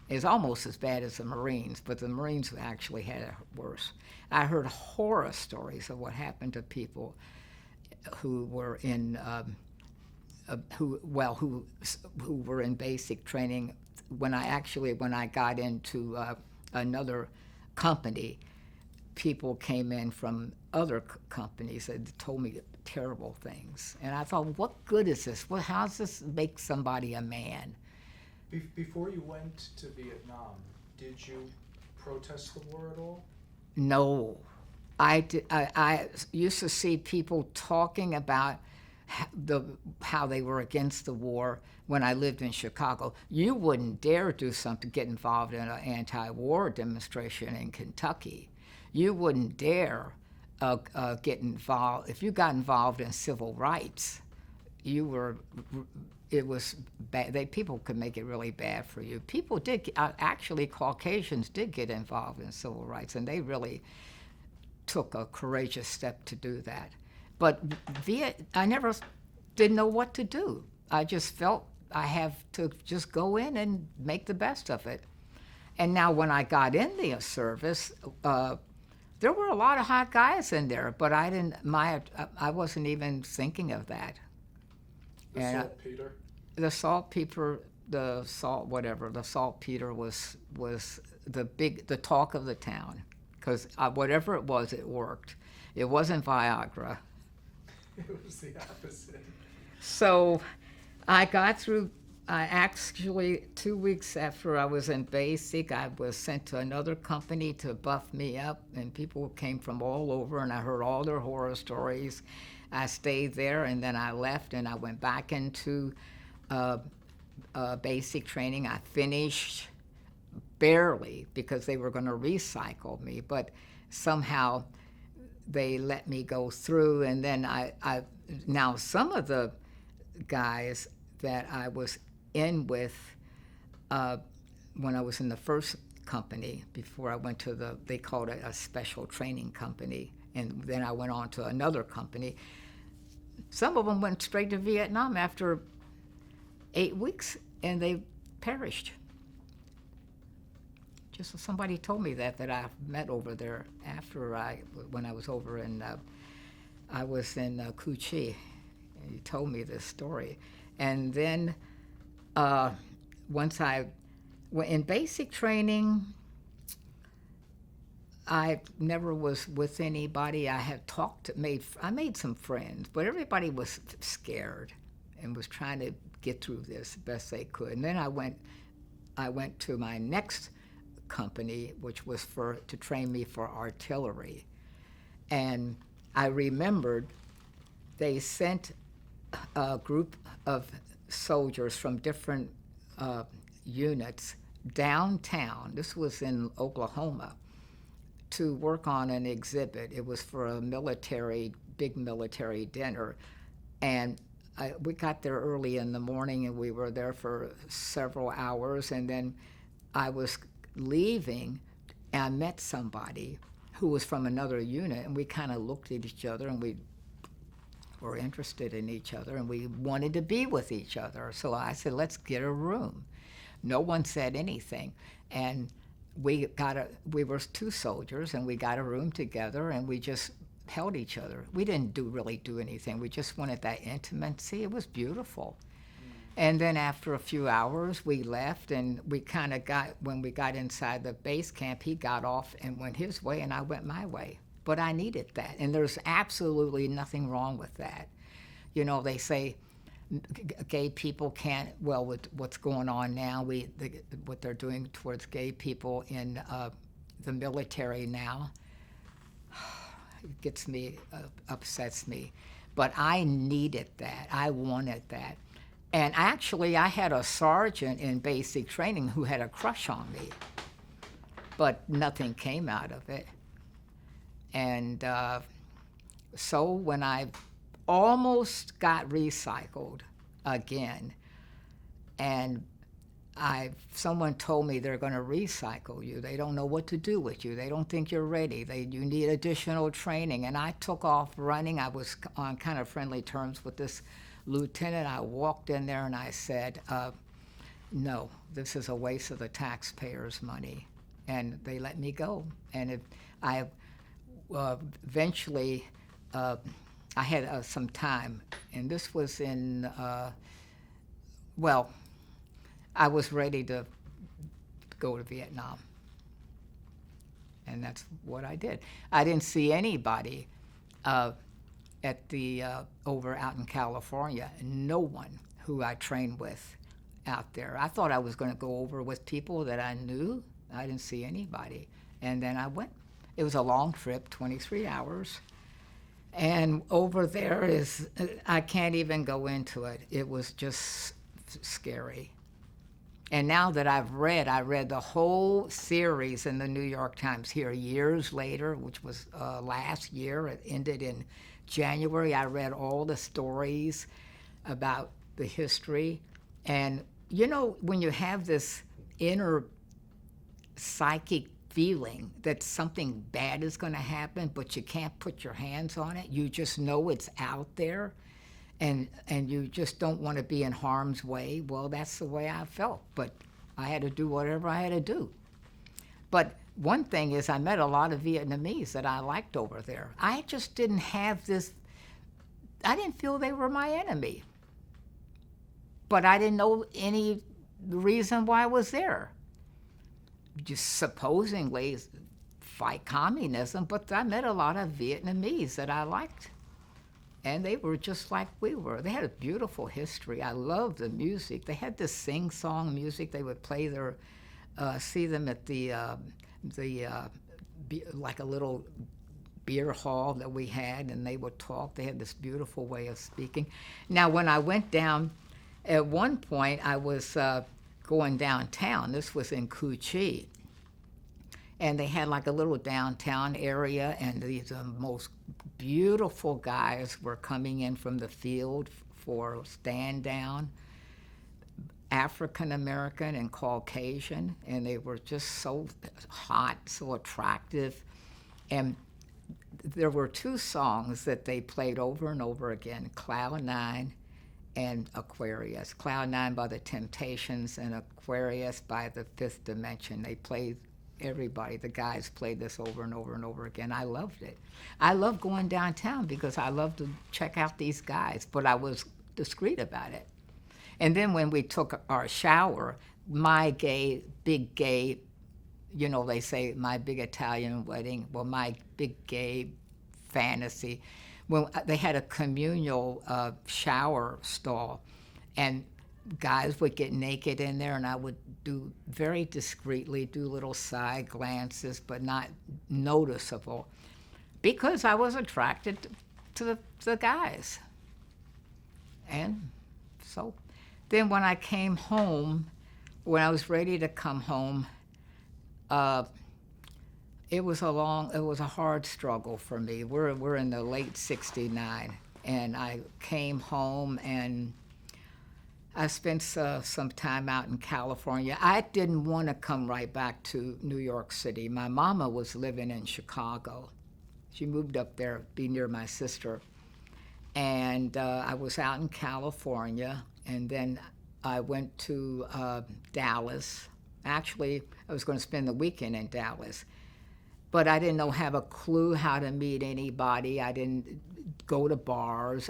It's almost as bad as the Marines, but the Marines actually had it worse. I heard horror stories of what happened to people who were in who were in basic training. When I got into another company, people came in from other companies that told me terrible things, and I thought, what good is this? How does this make somebody a man? Before you went to Vietnam, did you protest the war at all? No. I used to see people talking about how they were against the war when I lived in Chicago. You wouldn't dare do something, get involved in an anti-war demonstration in Kentucky. You wouldn't dare get involved. If you got involved in civil rights, it was bad. People could make it really bad for you. People did, actually Caucasians did get involved in civil rights, and they really took a courageous step to do that. But I never didn't know what to do. I just felt I have to just go in and make the best of it. And now when I got in the service, there were a lot of hot guys in there, but I wasn't even thinking of that. The saltpeter was the talk of the town, because whatever it was, it worked. It wasn't Viagra. It was the opposite. So I got through. Actually, 2 weeks after I was in basic, I was sent to another company to buff me up, and people came from all over, and I heard all their horror stories. I stayed there, and then I left, and I went back into basic training. I finished barely because they were going to recycle me, but somehow they let me go through. And then now some of the guys that I was in with when I was in the first company, before I went to they called it a special training company, and then I went on to another company. Some of them went straight to Vietnam after 8 weeks, and they perished. Just somebody told me that I met over there when I was over in, I was in Cu Chi, and he told me this story. And then once in basic training, I never was with anybody. I made some friends, but everybody was scared and was trying to get through this best they could. And then I went to my next company, which was to train me for artillery. And I remembered they sent a group of soldiers from different units downtown. This was in Oklahoma, to work on an exhibit. It was for a big military dinner. And we got there early in the morning, and we were there for several hours. And then I was leaving, and I met somebody who was from another unit, and we kind of looked at each other, and we were interested in each other, and we wanted to be with each other. So I said, let's get a room. No one said anything. And we were two soldiers, and we got a room together, and we just held each other. We didn't really do anything. We just wanted that intimacy. It was beautiful. And then after a few hours, we left, and we kind of when we got inside the base camp, he got off and went his way, and I went my way. But I needed that, and there's absolutely nothing wrong with that. You know, they say gay people can't, well, with what's going on now, what they're doing towards gay people in the military now, it gets me, upsets me. But I needed that. I wanted that. And actually, I had a sergeant in basic training who had a crush on me, but nothing came out of it. And so when I almost got recycled again, and someone told me they're going to recycle you. They don't know what to do with you. They don't think you're ready. You need additional training. And I took off running. I was on kind of friendly terms with this lieutenant. I walked in there and I said, no, this is a waste of the taxpayers' money. And they let me go. And eventually, I had some time. And this was in, I was ready to go to Vietnam. And that's what I did. I didn't see anybody over out in California, no one who I trained with out there. I thought I was going to go over with people that I knew. I didn't see anybody. And then I went. It was a long trip, 23 hours. And over there I can't even go into it. It was just scary. And now that I read the whole series in the New York Times here years later, which was last year. It ended in January. I read all the stories about the history. And, you know, when you have this inner psychic feeling that something bad is going to happen, but you can't put your hands on it, you just know it's out there, and you just don't want to be in harm's way. Well, that's the way I felt, but I had to do whatever I had to do. But one thing is, I met a lot of Vietnamese that I liked over there. I just didn't have this, I didn't feel they were my enemy. But I didn't know any reason why I was there. Just supposedly fight communism, but I met a lot of Vietnamese that I liked. And they were just like we were. They had a beautiful history. I loved the music. They had this sing-song music. They would play see them at like a little beer hall that we had, and they would talk. They had this beautiful way of speaking. Now, when I went down, at one point I was going downtown. This was in Cu Chi. And they had like a little downtown area, and these most beautiful guys were coming in from the field for stand down, African American and Caucasian, and they were just so hot, so attractive. And there were two songs that they played over and over again, Cloud 9 and Aquarius. Cloud 9 by the Temptations and Aquarius by the Fifth Dimension. They played, everybody, the guys played this over and over and over again. I loved it. I loved going downtown because I loved to check out these guys, but I was discreet about it. And then when we took our shower, my big gay, you know, they say my big Italian wedding, well, my big gay fantasy, when they had a communal shower stall, and guys would get naked in there, and I would do very discreetly, do little side glances, but not noticeable, because I was attracted to the guys. And so Then when I came home, when I was ready to come home, it was a hard struggle for me. We're in the late '69, and I came home and I spent some time out in California. I didn't want to come right back to New York City. My mama was living in Chicago. She moved up there, be near my sister. And I was out in California, and then I went to Dallas. Actually, I was going to spend the weekend in Dallas. But I didn't have a clue how to meet anybody. I didn't go to bars.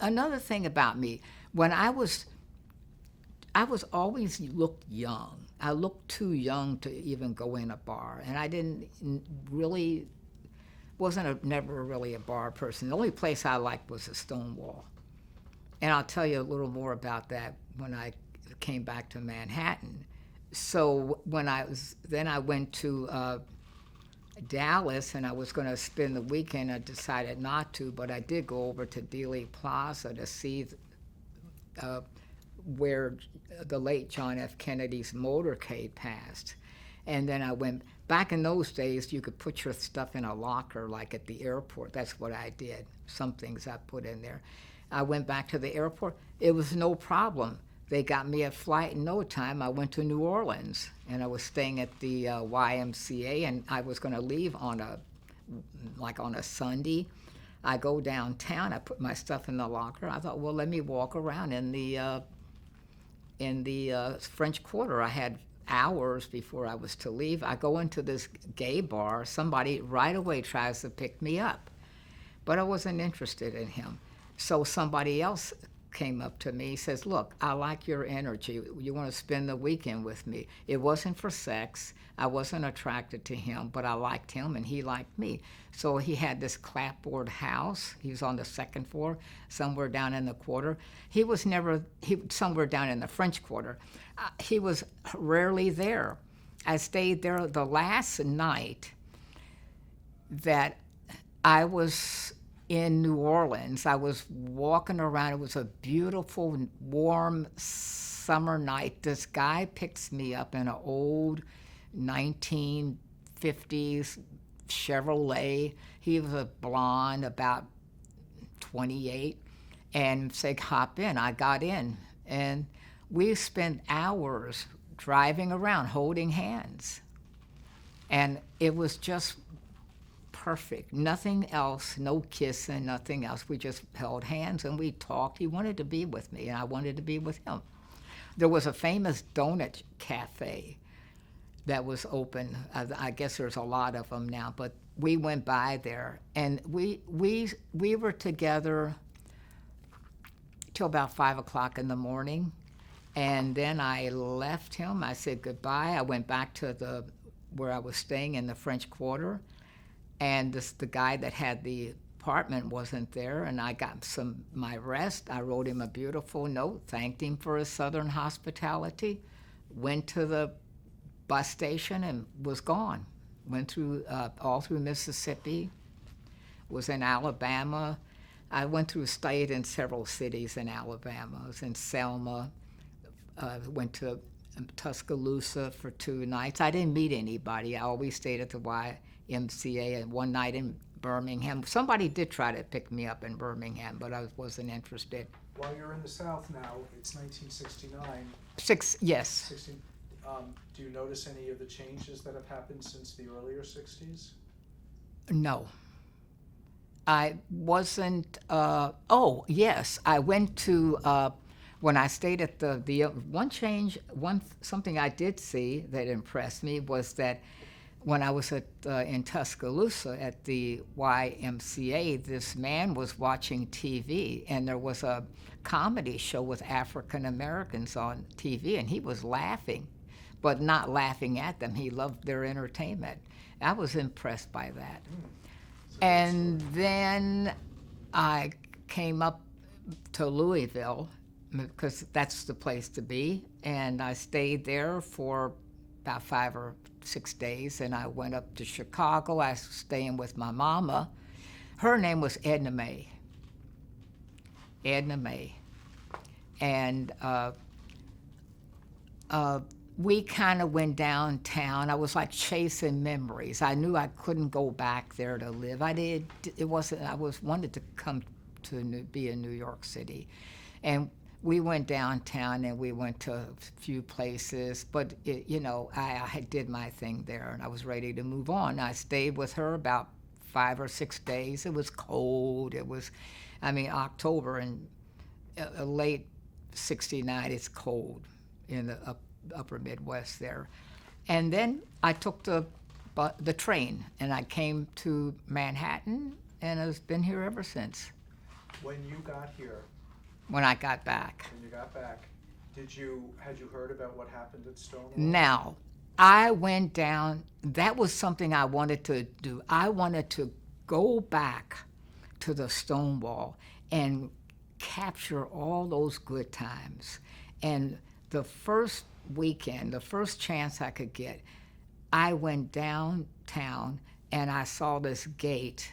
Another thing about me, when I was always looked young. I looked too young to even go in a bar, and I never really a bar person. The only place I liked was the Stonewall. And I'll tell you a little more about that when I came back to Manhattan. So then I went to Dallas, and I was going to spend the weekend. I decided not to, but I did go over to Dealey Plaza to see where the late John F. Kennedy's motorcade passed. And then I went, back in those days, you could put your stuff in a locker like at the airport. That's what I did. Some things I put in there. I went back to the airport. It was no problem. They got me a flight in no time. I went to New Orleans, and I was staying at the YMCA, and I was going to leave on a Sunday. I go downtown. I put my stuff in the locker. I thought, well, let me walk around in the French Quarter. I had hours before I was to leave. I go into this gay bar. Somebody right away tries to pick me up, but I wasn't interested in him. So somebody else came up to me, says, look, I like your energy. You want to spend the weekend with me? It wasn't for sex. I wasn't attracted to him, but I liked him and he liked me. So he had this clapboard house. He was on the second floor, somewhere down in the Quarter. He was somewhere down in the French Quarter. He was rarely there. I stayed there the last night that I was in New Orleans. I was walking around. It was a beautiful, warm summer night. This guy picks me up in an old 1950s Chevrolet. He was a blonde, about 28, and said, hop in. I got in, and we spent hours driving around holding hands. And it was just perfect. Nothing else, no kissing, nothing else. We just held hands and we talked. He wanted to be with me and I wanted to be with him. There was a famous donut cafe that was open. I guess there's a lot of them now, but we went by there and we were together till about 5 o'clock in the morning. And then I left him. I said goodbye. I went back to where I was staying in the French Quarter. And the guy that had the apartment wasn't there, and I got my rest. I wrote him a beautiful note, thanked him for his Southern hospitality, went to the bus station and was gone. Went through all through Mississippi, was in Alabama. I stayed in several cities in Alabama. I was in Selma, went to Tuscaloosa for 2 nights. I didn't meet anybody. I always stayed at the YMCA, and one night in Birmingham. Somebody did try to pick me up in Birmingham, but I wasn't interested. While you're in the South now, it's 1969. Yes. 16, do you notice any of the changes that have happened since the earlier 60s? No. I wasn't, yes, I went to, when I stayed at something I did see that impressed me was that when I was in Tuscaloosa at the YMCA, this man was watching TV, and there was a comedy show with African Americans on TV, and he was laughing, but not laughing at them. He loved their entertainment. I was impressed by that. And then I came up to Louisville, because that's the place to be, and I stayed there for about 5 or 6 days, and I went up to Chicago. I was staying with my mama. Her name was Edna May. and we kind of went downtown. I was like chasing memories. I knew I couldn't go back there to live. It wasn't. Wanted to come to be in New York City, and we went downtown and we went to a few places. But I did my thing there, and I was ready to move on. I stayed with her about 5 or 6 days. It was cold. October and late '69. It's cold in the upper Midwest there. And then I took the train, and I came to Manhattan, and I've been here ever since. When you got here, when I got back, had you heard about what happened at Stonewall? Now, I went down. That was something I wanted to do. I wanted to go back to the Stonewall and capture all those good times. And the first weekend, the first chance I could get, I went downtown and I saw this gate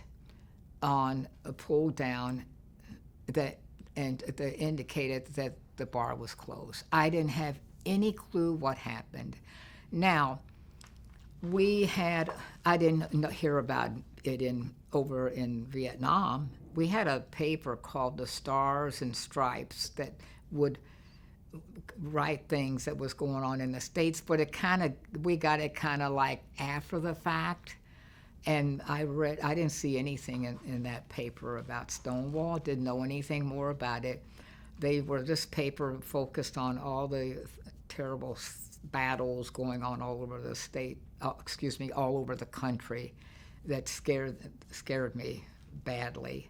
on a pull down that indicated that the bar was closed. I didn't have any clue what happened. Now, I didn't hear about it over in Vietnam. We had a paper called the Stars and Stripes that would write things that was going on in the States, but we got it kind of like after the fact. And I didn't see anything in that paper about Stonewall, didn't know anything more about it. This paper focused on all the terrible battles going on all over the state, all over the country that scared me badly.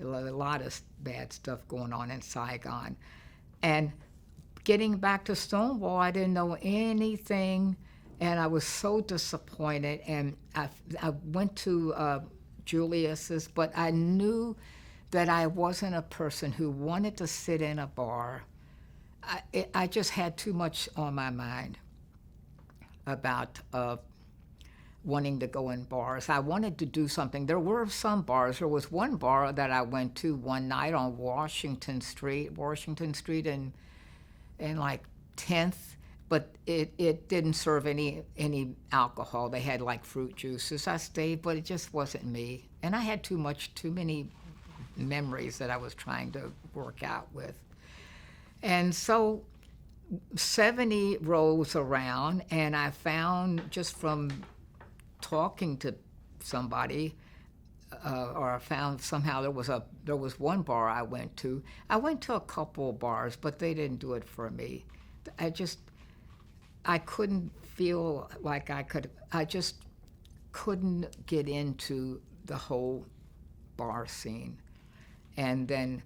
A lot of bad stuff going on in Saigon. And getting back to Stonewall, I didn't know anything, and I was so disappointed. And I went to Julius's, but I knew that I wasn't a person who wanted to sit in a bar. I just had too much on my mind about wanting to go in bars. I wanted to do something. There were some bars. There was one bar that I went to one night on Washington Street and like 10th, but it didn't serve any alcohol. They had like fruit juices. I stayed, but it just wasn't me. And I had too many memories that I was trying to work out with. And so 70 rolls around, and I found, just from talking to somebody, or I found somehow there was one bar I went to. I went to a couple of bars, but they didn't do it for me. I couldn't feel like I just couldn't get into the whole bar scene. And then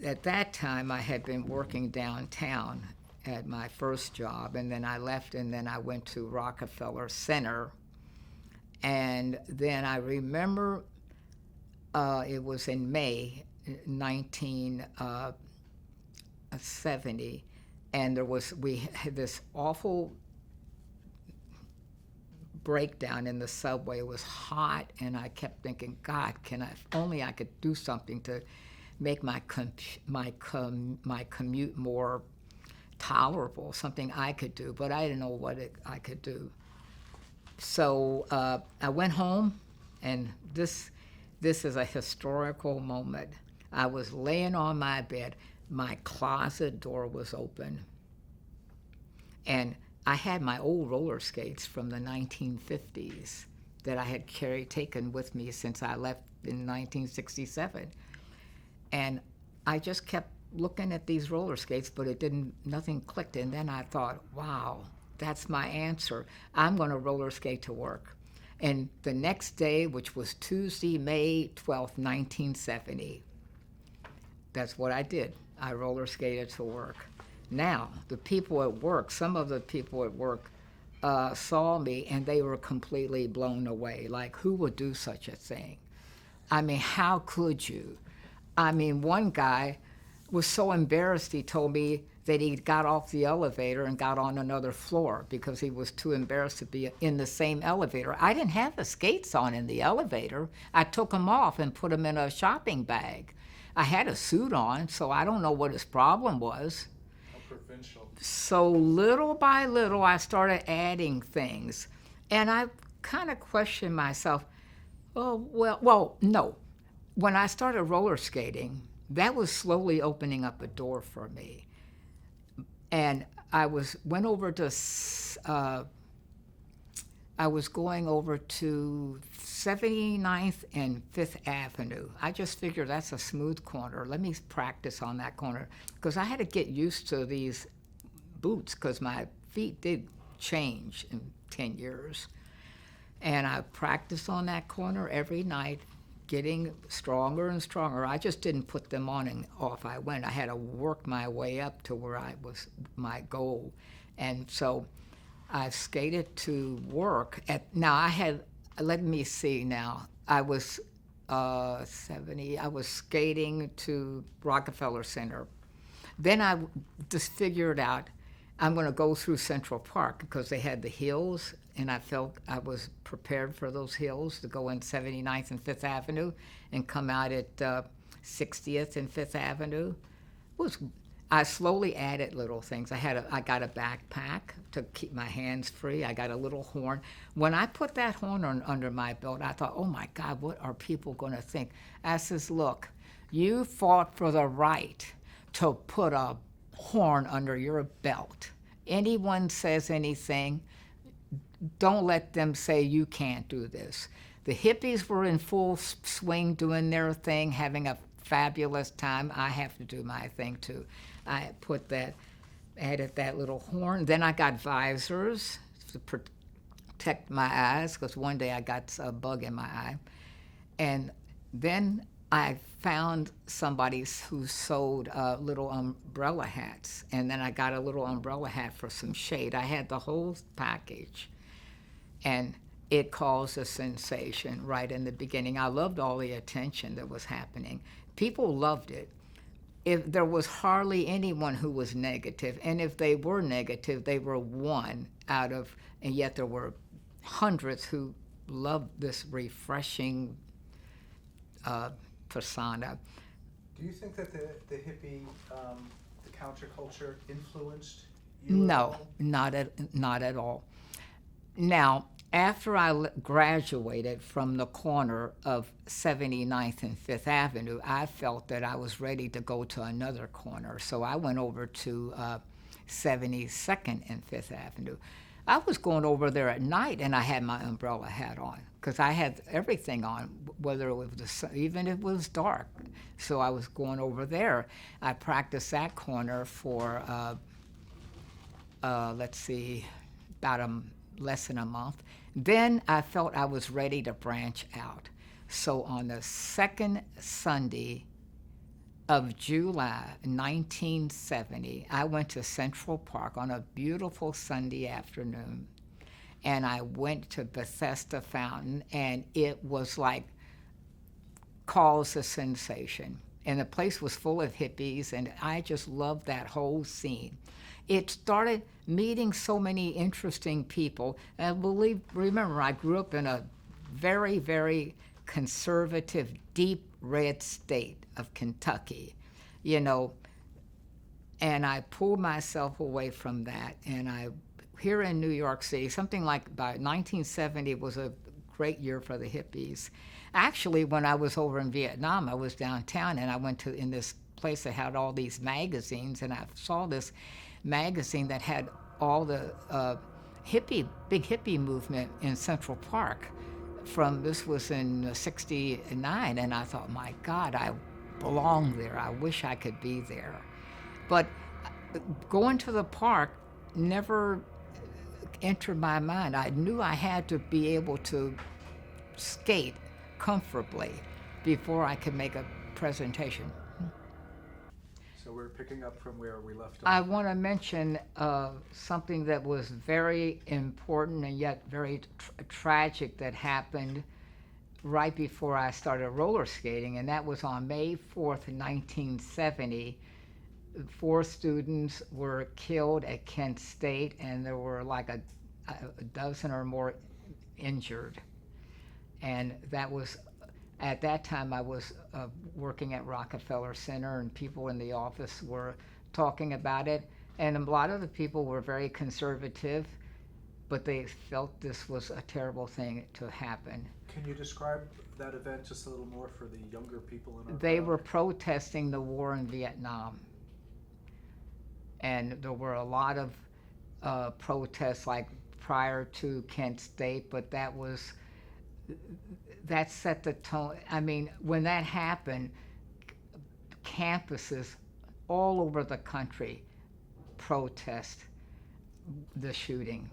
at that time I had been working downtown at my first job, and then I left, and then I went to Rockefeller Center. And then I remember it was in May 1970, and we had this awful breakdown in the subway. It was hot, and I kept thinking, God, if only I could do something to make my commute more tolerable, something I could do, but I didn't know what I could do. So I went home, and this is a historical moment. I was laying on my bed. My closet door was open, and I had my old roller skates from the 1950s that I had taken with me since I left in 1967. And I just kept looking at these roller skates, but nothing clicked. And then I thought, wow, that's my answer. I'm going to roller skate to work. And the next day, which was Tuesday, May 12th, 1970, that's what I did. I roller skated to work. Now, the people at work, some of the people at work saw me, and they were completely blown away. Like, who would do such a thing? I mean, how could you? I mean, one guy was so embarrassed, he told me that he got off the elevator and got on another floor because he was too embarrassed to be in the same elevator. I didn't have the skates on in the elevator. I took them off and put them in a shopping bag. I had a suit on, so I don't know what his problem was. How provincial. So little by little, I started adding things. And I kind of questioned myself, oh, well, no. When I started roller skating, that was slowly opening up a door for me. And went over to, I was going over to 79th and 5th Avenue. I just figured that's a smooth corner. Let me practice on that corner. Because I had to get used to these boots because my feet did change in 10 years. And I practiced on that corner every night, getting stronger and stronger. I just didn't put them on and off I went. I had to work my way up to where I was my goal. And so I skated to work. Let me see now. I was 70, I was skating to Rockefeller Center. Then I just figured out I'm going to go through Central Park because they had the hills, and I felt I was prepared for those hills to go in 79th and 5th Avenue and come out at 60th and 5th Avenue. I slowly added little things. I got a backpack to keep my hands free. I got a little horn. When I put that horn under my belt, I thought, oh my God, what are people going to think? I says, look, you fought for the right to put a horn under your belt. Anyone says anything, don't let them say you can't do this. The hippies were in full swing doing their thing, having a fabulous time. I have to do my thing too. I added that little horn. Then I got visors to protect my eyes because one day I got a bug in my eye. And then I found somebody who sold little umbrella hats, and then I got a little umbrella hat for some shade. I had the whole package, and it caused a sensation right in the beginning. I loved all the attention that was happening. People loved it. If there was hardly anyone who was negative, and if they were negative, they were one out of, and yet there were hundreds who loved this refreshing persona. Do you think that the hippie, the counterculture influenced you? No, not at all. Now, after I graduated from the corner of 79th and 5th Avenue, I felt that I was ready to go to another corner. So I went over to 72nd and 5th Avenue. I was going over there at night, and I had my umbrella hat on because I had everything on, whether it was even if it was dark. So I was going over there. I practiced that corner for, about less than a month. Then I felt I was ready to branch out. So on the second Sunday of July 1970, I went to Central Park on a beautiful Sunday afternoon, and I went to Bethesda Fountain, and it was like caused a sensation. And the place was full of hippies, and I just loved that whole scene. It started meeting so many interesting people. And remember, I grew up in a very, very conservative, deep red state of Kentucky, and I pulled myself away from that. And here in New York City, something like by 1970 was a great year for the hippies. Actually, when I was over in Vietnam, I was downtown, and I went in this place that had all these magazines, and I saw this magazine that had all the big hippie movement in Central Park. This was in '69, and I thought, my God, I belong there. I wish I could be there. But going to the park never entered my mind. I knew I had to be able to skate comfortably before I could make a presentation. So we're picking up from where we left off. I want to mention something that was very important and yet very tragic that happened right before I started roller skating, and that was on May 4th, 1970. 4 students were killed at Kent State, and there were like a dozen or more injured. And that was at that time I was working at Rockefeller Center, and people in the office were talking about it, and a lot of the people were very conservative, but they felt this was a terrible thing to happen. Can you describe that event just a little more for the younger people in our They crowd? were protesting the war in Vietnam, and there were a lot of protests like prior to Kent State, but that set the tone. I mean, when that happened, campuses all over the country protest the shooting,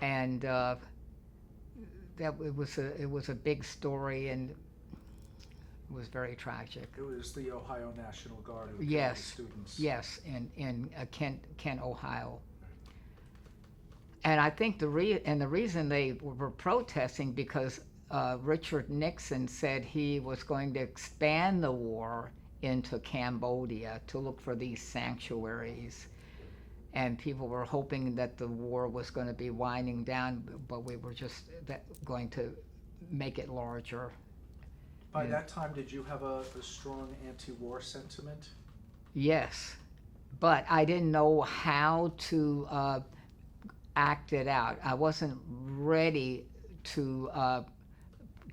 and that it was a big story, and it was very tragic. It was the Ohio National Guard who killed the Yes, students. yes, in Kent, Ohio. And I think the reason they were protesting because Richard Nixon said he was going to expand the war into Cambodia to look for these sanctuaries, and people were hoping that the war was going to be winding down, but we were just going to make it larger. By that time, did you have a strong anti-war sentiment? Yes, but I didn't know how to act it out. I wasn't ready to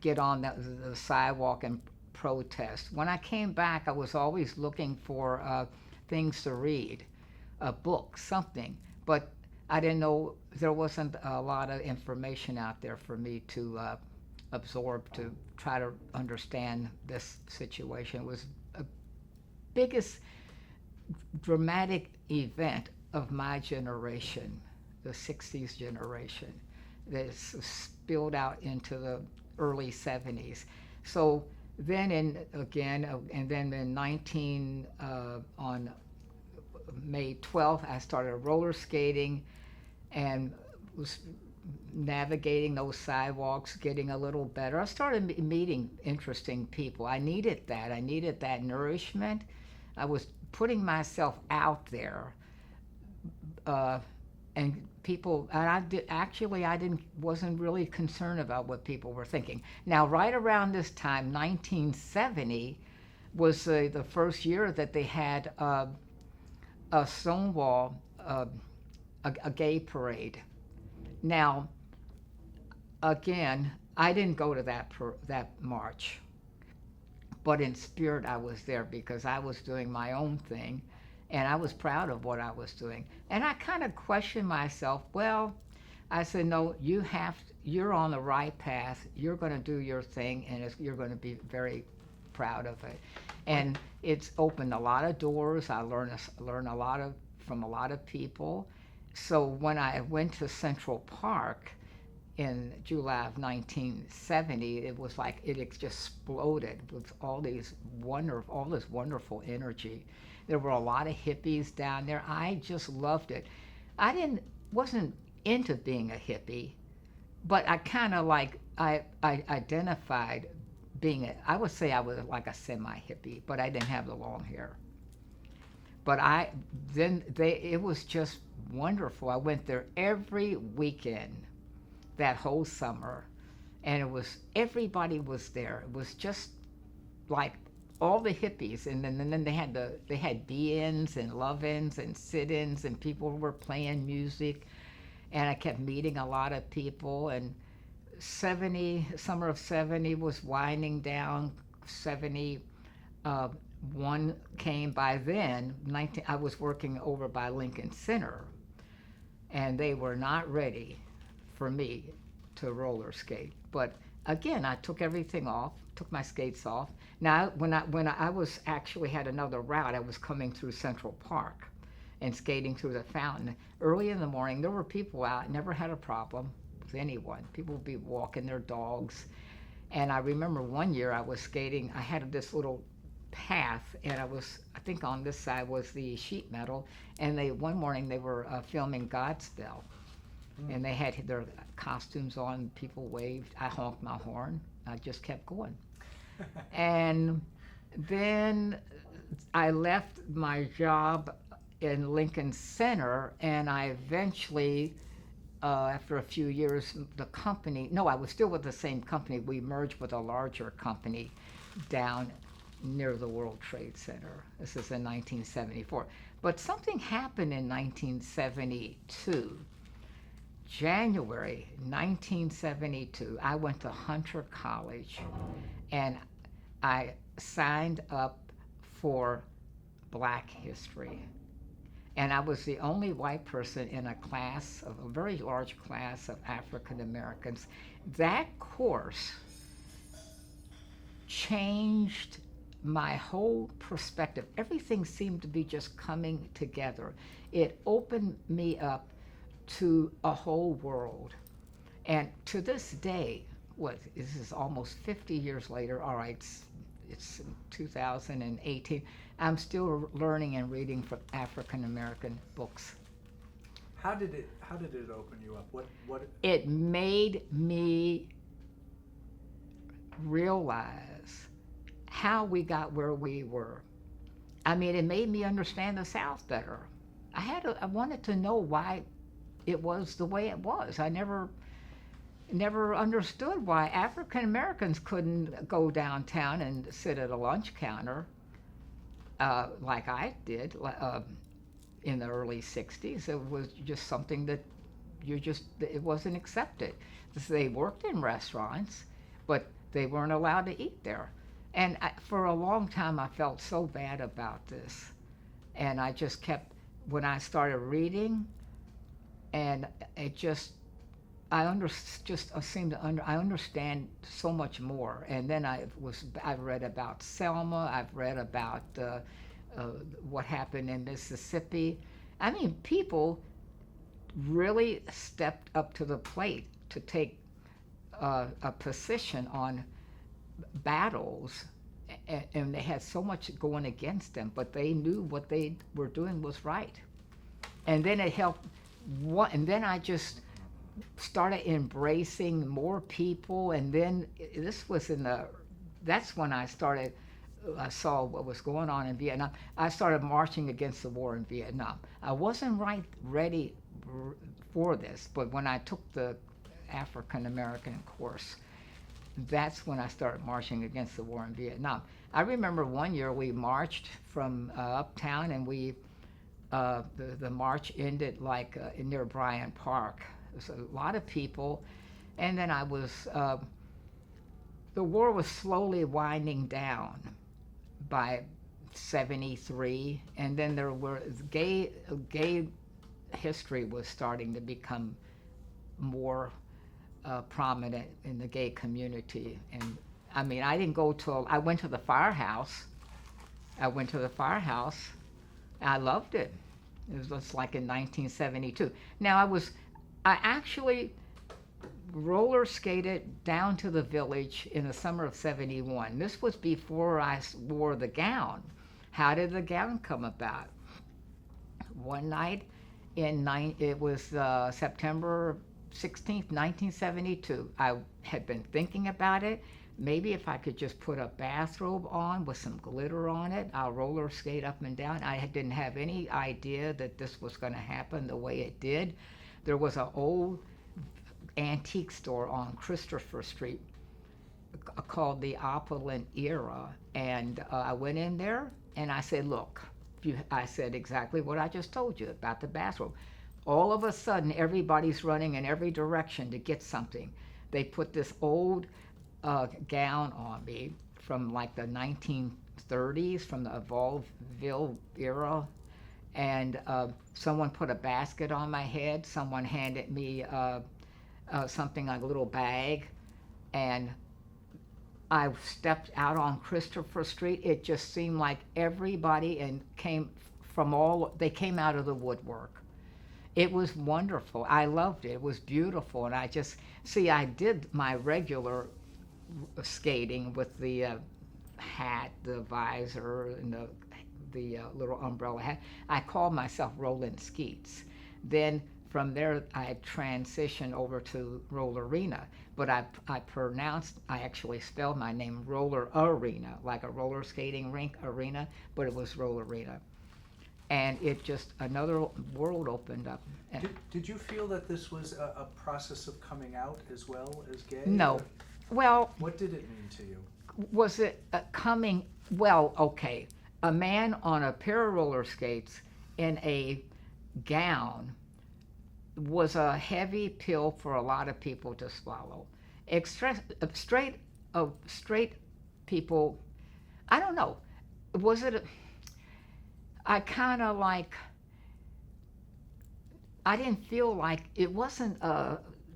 get on the sidewalk and protest. When I came back, I was always looking for things to read, a book, something, but I didn't know, there wasn't a lot of information out there for me to absorb, to try to understand this situation. It was the biggest dramatic event of my generation, the 60s generation, that spilled out into the early 70s. So then in on May 12th, I started roller skating and was navigating those sidewalks, getting a little better. I started meeting interesting people. I needed that nourishment. I was putting myself out there, and people, and I wasn't really concerned about what people were thinking. Now, right around this time, 1970 was the first year that they had a Stonewall, a gay parade. Now, again, I didn't go to that march, but in spirit I was there because I was doing my own thing, and I was proud of what I was doing. And I kind of questioned myself. Well, I said, no, you're on the right path. You're going to do your thing, and you're going to be very proud of it. And it's opened a lot of doors. I learned a lot from a lot of people. So when I went to Central Park in July of 1970, it was like it just exploded with all this wonderful energy. There were a lot of hippies down there. I just loved it. Wasn't into being a hippie, but I kind of I identified being I would say I was like a semi-hippie, but I didn't have the long hair. But it was just wonderful. I went there every weekend that whole summer, and everybody was there. It was just like all the hippies, and then they had be-ins and love-ins and sit-ins, and people were playing music, and I kept meeting a lot of people. And summer of 70 was winding down. 71 came. By then. I was working over by Lincoln Center, and they were not ready for me to roller skate. But again, I took everything off, took my skates off. Now, when I was actually had another route, I was coming through Central Park and skating through the fountain. Early in the morning, there were people out, never had a problem with anyone. People would be walking their dogs. And I remember one year I was skating, I had this little path, and I think on this side was the sheet metal, and one morning they were filming Godspell. And they had their costumes on, people waved, I honked my horn, I just kept going. And then I left my job in Lincoln Center, and I eventually after a few years, the company, no, I was still with the same company. We merged with a larger company down near the World Trade Center. This is in 1974. But something happened in 1972. January 1972, I went to Hunter College and I signed up for Black History. And I was the only white person in a class, of a very large class of African Americans. That course changed my whole perspective. Everything seemed to be just coming together. It opened me up to a whole world. And to this day, this is almost 50 years later, all right, it's 2018, I'm still learning and reading from African American books. How did it open you up? What? It made me realize how we got where we were. I mean, it made me understand the South better. I wanted to know why it was the way it was. I never understood why African Americans couldn't go downtown and sit at a lunch counter like I did in the early 60s. It was just something that it wasn't accepted. They worked in restaurants, but they weren't allowed to eat there. And for a long time, I felt so bad about this. And I just kept, when I started reading, and it just, I understand so much more. And then I've read about Selma. I've read about what happened in Mississippi. I mean, people really stepped up to the plate to take a position on battles, and they had so much going against them, but they knew what they were doing was right. And then it helped. And then I just started embracing more people, and then that's when I saw what was going on in Vietnam. I started marching against the war in Vietnam. I wasn't ready for this, but when I took the African American course, that's when I started marching against the war in Vietnam. I remember one year we marched from uptown, and the march ended near Bryant Park. There was a lot of people, and then the war was slowly winding down by 73, and then there were gay history was starting to become more prominent in the gay community. And I mean, I went to the firehouse. I loved it. It was just like in 1972. Now I actually roller skated down to the village in the summer of 71. This was before I wore the gown. How did the gown come about? One night it was September 16th, 1972. I had been thinking about it. Maybe if I could just put a bathrobe on with some glitter on it, I'll roller skate up and down. I didn't have any idea that this was going to happen the way it did. There was an old antique store on Christopher Street called the Opulent Era, and I went in there and I said, look, I said exactly what I just told you about the bathrobe. All of a sudden, everybody's running in every direction to get something. They put this old gown on me from like the 1930s, from the vaudeville era, and someone put a basket on my head. Someone handed me something like a little bag, and I stepped out on Christopher Street. It just seemed like everybody came out of the woodwork. It was wonderful. I loved it. It was beautiful. And I did my regular skating with the hat, the visor, and the little umbrella hat. I called myself Rolling Skeets. Then from there, I transitioned over to Rollerena, but I actually spelled my name Roller Arena, like a roller skating rink arena, but it was Rollerena. and it just, another world opened up. And Did you feel that this was a process of coming out as well as gay? no. Or Well, what did it mean to you? was it coming, well, okay, a man on a pair of roller skates in a gown was a heavy pill for a lot of people to swallow. Straight people, I don't know, was it, I kind of like, I didn't feel like, it wasn't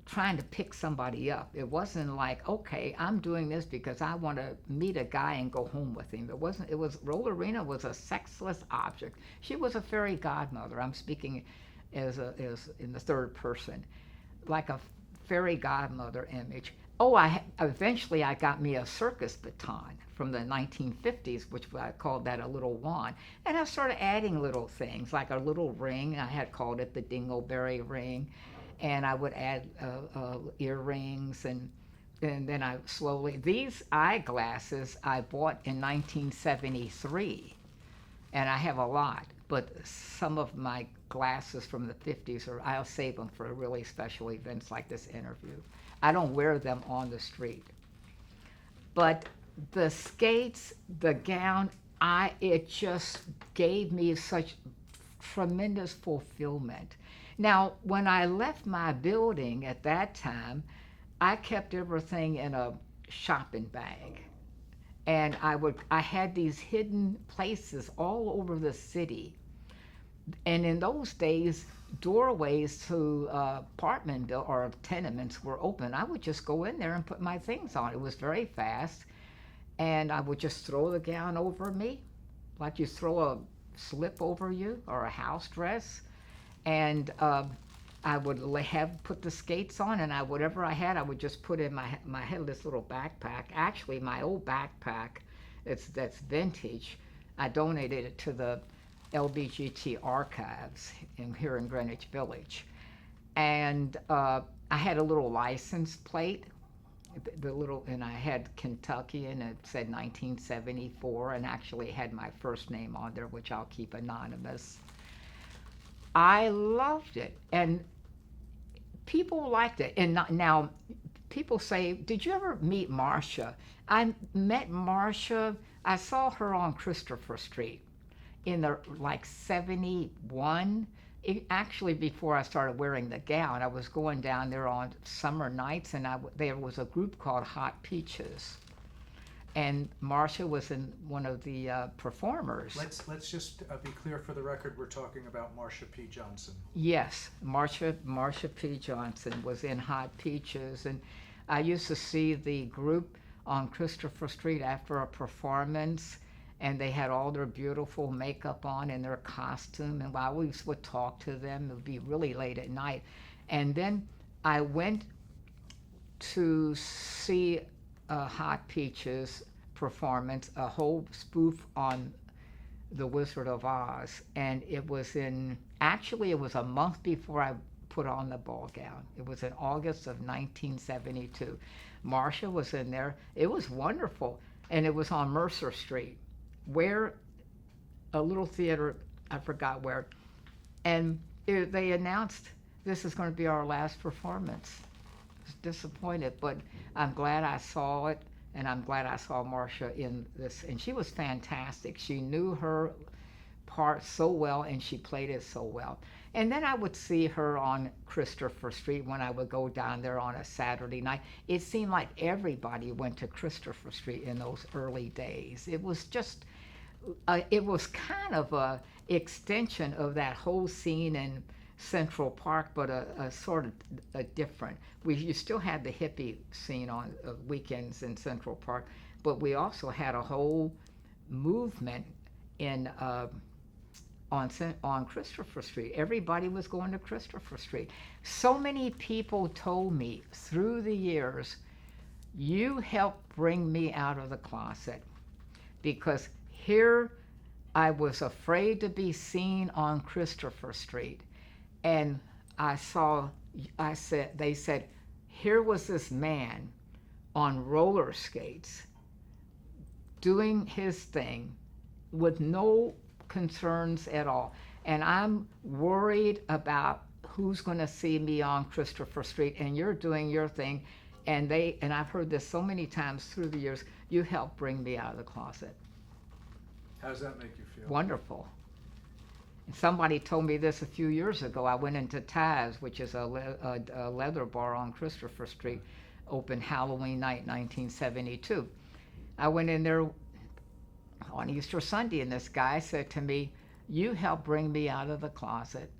trying to pick somebody up. It wasn't like, okay, I'm doing this because I want to meet a guy and go home with him. Rollerena was a sexless object. She was a fairy godmother. I'm speaking as in the third person, like a fairy godmother image. Oh, eventually I got me a circus baton from the 1950s, which I called that a little wand. And I started adding little things, like a little ring. I had called it the dingleberry ring. And I would add earrings, and then I slowly, these eyeglasses I bought in 1973, and I have a lot, but some of my glasses from the 50s, I'll save them for really special events like this interview. I don't wear them on the street. But the skates, the gown, it just gave me such tremendous fulfillment. Now, when I left my building at that time, I kept everything in a shopping bag. And I had these hidden places all over the city. And in those days, doorways to apartment or tenements were open. I would just go in there and put my things on. It was very fast. And I would just throw the gown over me, like you throw a slip over you or a house dress. And I would put the skates on, and whatever I had, I would just put in my head this little backpack. Actually, my old backpack, that's vintage. I donated it to the LGBT archives here in Greenwich Village, and I had a little license plate, and I had Kentucky, and it said 1974, and actually had my first name on there, which I'll keep anonymous. I loved it, and people liked it. And now people say, did you ever meet Marcia? I met Marcia, I saw her on Christopher Street in the 71. Actually, before I started wearing the gown, I was going down there on summer nights, and there was a group called Hot Peaches. And Marcia was one of the performers. Let's just be clear for the record. We're talking about Marsha P. Johnson. Yes, Marsha P. Johnson was in Hot Peaches, and I used to see the group on Christopher Street after a performance, and they had all their beautiful makeup on and their costume, and I always would talk to them. It would be really late at night, and then I went to see Hot Peaches performance, a whole spoof on The Wizard of Oz, and it was a month before I put on the ball gown. It was in August of 1972. Marcia was in there. It was wonderful, and it was on Mercer Street, where a little theater, I forgot where, and they announced this is going to be our last performance. Disappointed, but I'm glad I saw it, and I'm glad I saw Marcia in this, and she was fantastic. She knew her part so well, and she played it so well. And then I would see her on Christopher Street when I would go down there on a Saturday night. It seemed like everybody went to Christopher Street in those early days. It was just, it was kind of a extension of that whole scene in Central Park, but a sort of a different. You still had the hippie scene on weekends in Central Park, but we also had a whole movement in on Christopher Street. Everybody was going to Christopher Street. So many people told me through the years, you helped bring me out of the closet, because here I was afraid to be seen on Christopher Street. And they said, here was this man on roller skates doing his thing with no concerns at all. And I'm worried about who's going to see me on Christopher Street, and you're doing your thing. And I've heard this so many times through the years, you helped bring me out of the closet. How does that make you feel? Wonderful. Somebody told me this a few years ago. I went into Taz, which is a leather bar on Christopher Street, open Halloween night, 1972. I went in there on Easter Sunday, and this guy said to me, "You helped bring me out of the closet."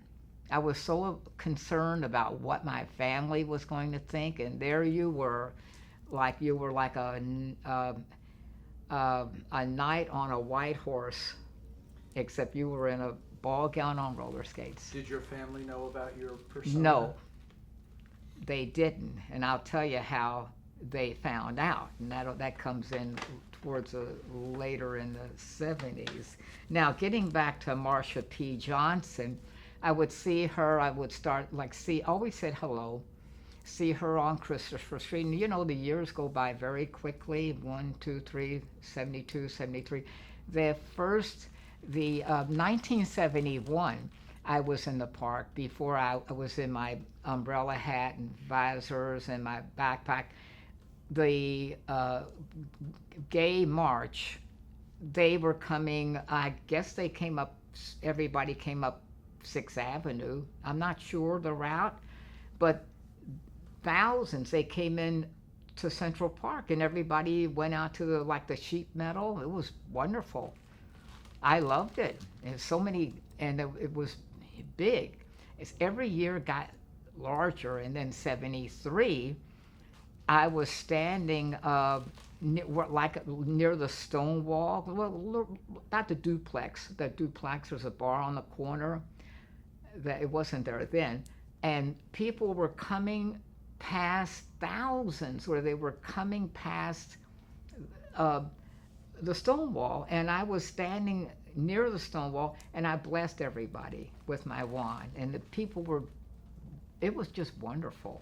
I was so concerned about what my family was going to think, and there you were like a knight on a white horse, except you were in a ball gown on roller skates. Did your family know about your persona? No, they didn't, and I'll tell you how they found out, and that comes in towards later in the 70s. Now, getting back to Marsha P. Johnson, I would see her, I would start always said hello, see her on Christopher Street, and the years go by very quickly, 1, 2, 3, 72, 73. The 1971, I was in the park before I was in my umbrella hat and visors and my backpack. The gay march, they were coming, I guess they came up, everybody came up 6th Avenue. I'm not sure the route, but thousands, they came in to Central Park, and everybody went out to the sheet metal. It was wonderful. I loved it. And so many, and it was big. Every year got larger, and then 73, I was standing near the Stonewall, well, not the duplex. The duplex was a bar on the corner. That it wasn't there then, and people were coming past, thousands, where they were coming past the Stonewall, and I was standing near the Stonewall, and I blessed everybody with my wand, and the people were. It was just wonderful.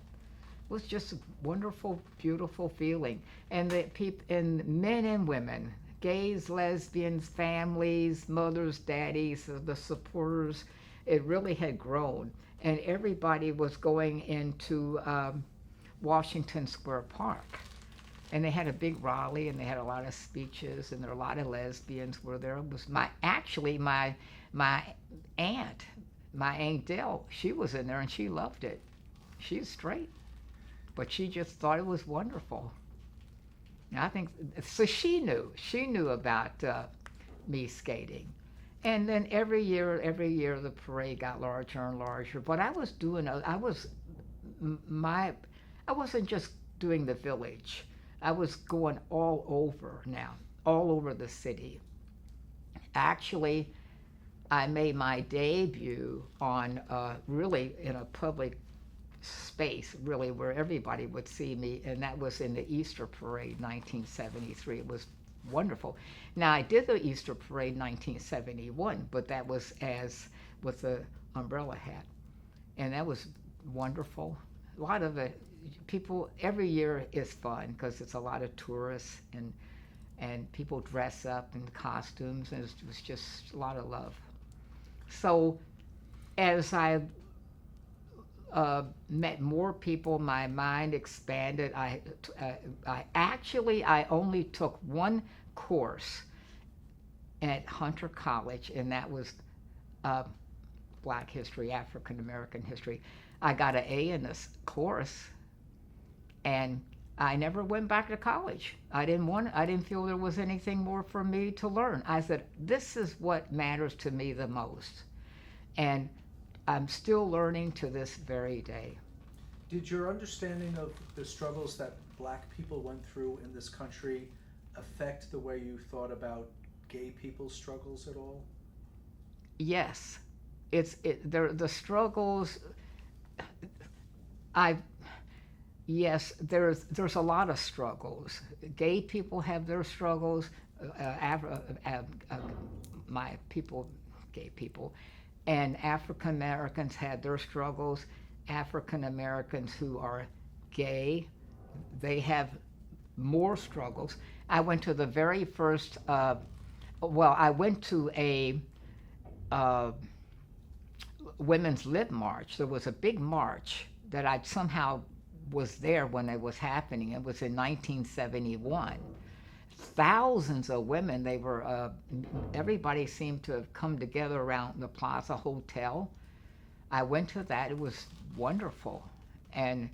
It was just a wonderful, beautiful feeling, and the people, and men and women, gays, lesbians, families, mothers, daddies, the supporters. It really had grown, and everybody was going into Washington Square Park, and they had a big rally, and they had a lot of speeches, and there were a lot of lesbians were there. It was my aunt, my Aunt Dell, she was in there, and she loved it. She's straight, but she just thought it was wonderful. And I think so. She knew about me skating. And then every year the parade got larger and larger. But I wasn't just doing the village. I was going all over now, all over the city. Actually, I made my debut on really in a public space, really, where everybody would see me, and that was in the Easter Parade, 1973. It was wonderful. Now, I did the Easter Parade 1971, but that was with the umbrella hat, and that was wonderful. A lot of it, people, every year is fun because it's a lot of tourists, and people dress up in costumes, and it was just a lot of love. So as I met more people, my mind expanded. I only took one course at Hunter College, and that was Black History, African American History. I got an A in this course, and I never went back to college. I didn't feel there was anything more for me to learn. I said, this is what matters to me the most. And I'm still learning to this very day. Did your understanding of the struggles that Black people went through in this country affect the way you thought about gay people's struggles at all? Yes, the struggles. There's a lot of struggles. Gay people have their struggles. My people, gay people. And African Americans had their struggles. African Americans who are gay, they have more struggles. I went to the very first, I went to uh, Women's Lib March. There was a big march that I somehow was there when it was happening. It was in 1971. Thousands of women, they were, everybody seemed to have come together around the Plaza Hotel. I went to that. It was wonderful. And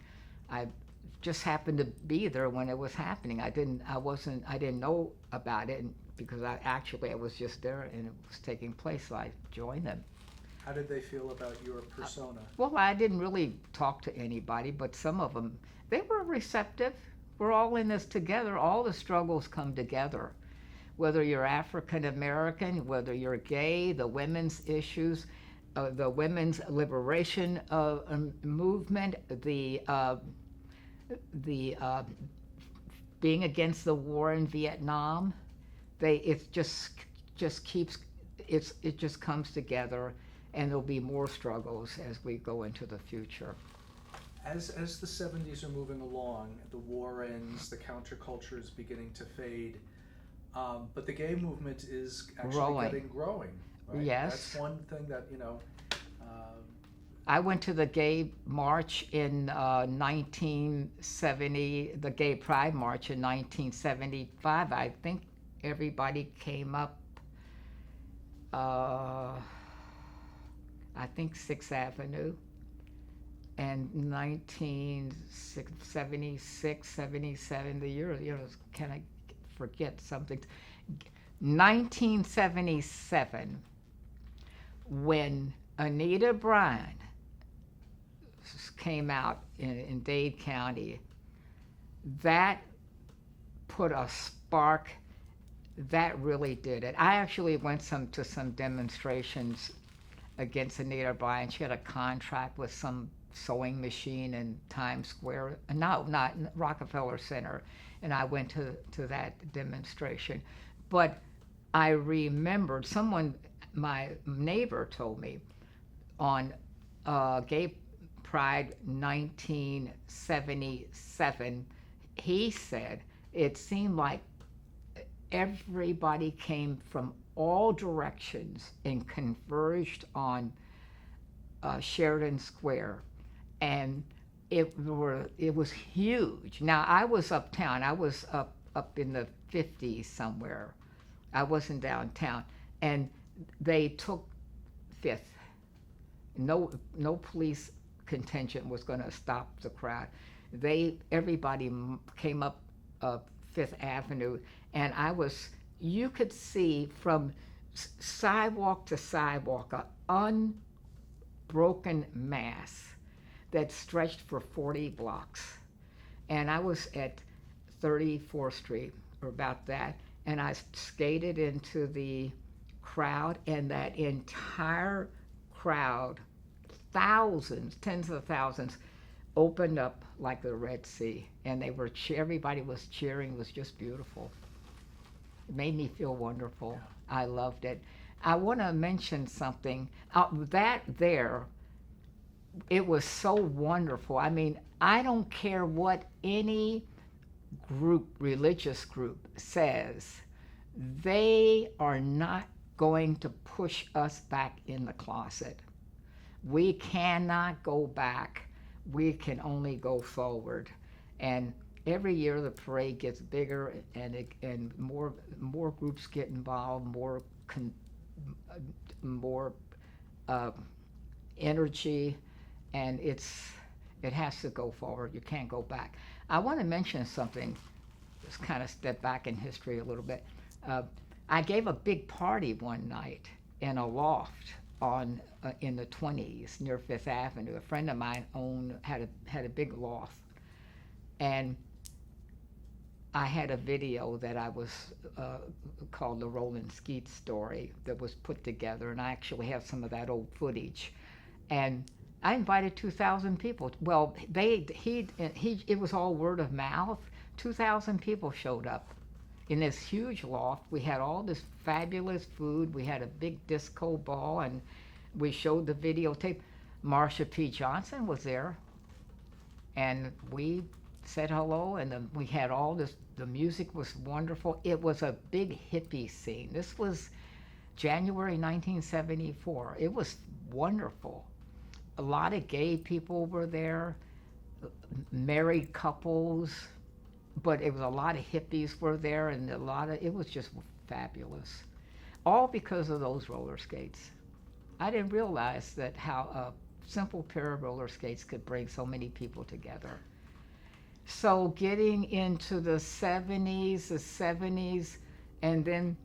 I just happened to be there when it was happening. I didn't know about it because I was just there and it was taking place, so I joined them. How did they feel about your persona? Well, I didn't really talk to anybody, but some of them, they were receptive. We're all in this together. All the struggles come together. Whether you're African American, whether you're gay, the women's issues, the women's liberation movement, the being against the war in Vietnam, it just comes together, and there'll be more struggles as we go into the future. As the 70s are moving along, the war ends, the counterculture is beginning to fade, but the gay movement is actually growing. Right? Yes. That's one thing that, I went to the gay march in 1970, the Gay Pride March in 1975. I think everybody came up, I think 6th Avenue. And 1976, 77, the year, can I forget something? 1977, when Anita Bryant came out in Dade County, that put a spark, that really did it. I actually went to some demonstrations against Anita Bryant. She had a contract with some sewing machine in Times Square, not Rockefeller Center, and I went to that demonstration. But I remembered my neighbor told me on Gay Pride 1977, he said it seemed like everybody came from all directions and converged on Sheridan Square, and it was huge. Now I was uptown. I was up in the 50s somewhere. I wasn't downtown, and they took Fifth. No police contingent was going to stop the crowd. Everybody came up Fifth Avenue, and you could see from sidewalk to sidewalk an unbroken mass that stretched for 40 blocks. And I was at 34th Street, or about that, and I skated into the crowd, and that entire crowd, thousands, tens of thousands, opened up like the Red Sea, and everybody was cheering. It was just beautiful. It made me feel wonderful. I loved it. I want to mention something. It was so wonderful. I mean, I don't care what any religious group says. They are not going to push us back in the closet. We cannot go back. We can only go forward. And every year the parade gets bigger, and more groups get involved, more energy, and it has to go forward. You can't go back. I want to mention something. Just kind of step back in history a little bit. I gave a big party one night in a loft in the 20s near Fifth Avenue. A friend of mine had a big loft, and I had a video that I was called the Roland Skeet story that was put together, and I actually have some of that old footage. And I invited 2,000 people. Well, it was all word of mouth. 2,000 people showed up in this huge loft. We had all this fabulous food. We had a big disco ball, and we showed the videotape. Marsha P. Johnson was there, and we said hello, and we had all this. The music was wonderful. It was a big hippie scene. This was January 1974. It was wonderful. A lot of gay people were there, married couples, but it was a lot of hippies were there, and it was just fabulous. All because of those roller skates. I didn't realize that how a simple pair of roller skates could bring so many people together. So getting into the 70s, and then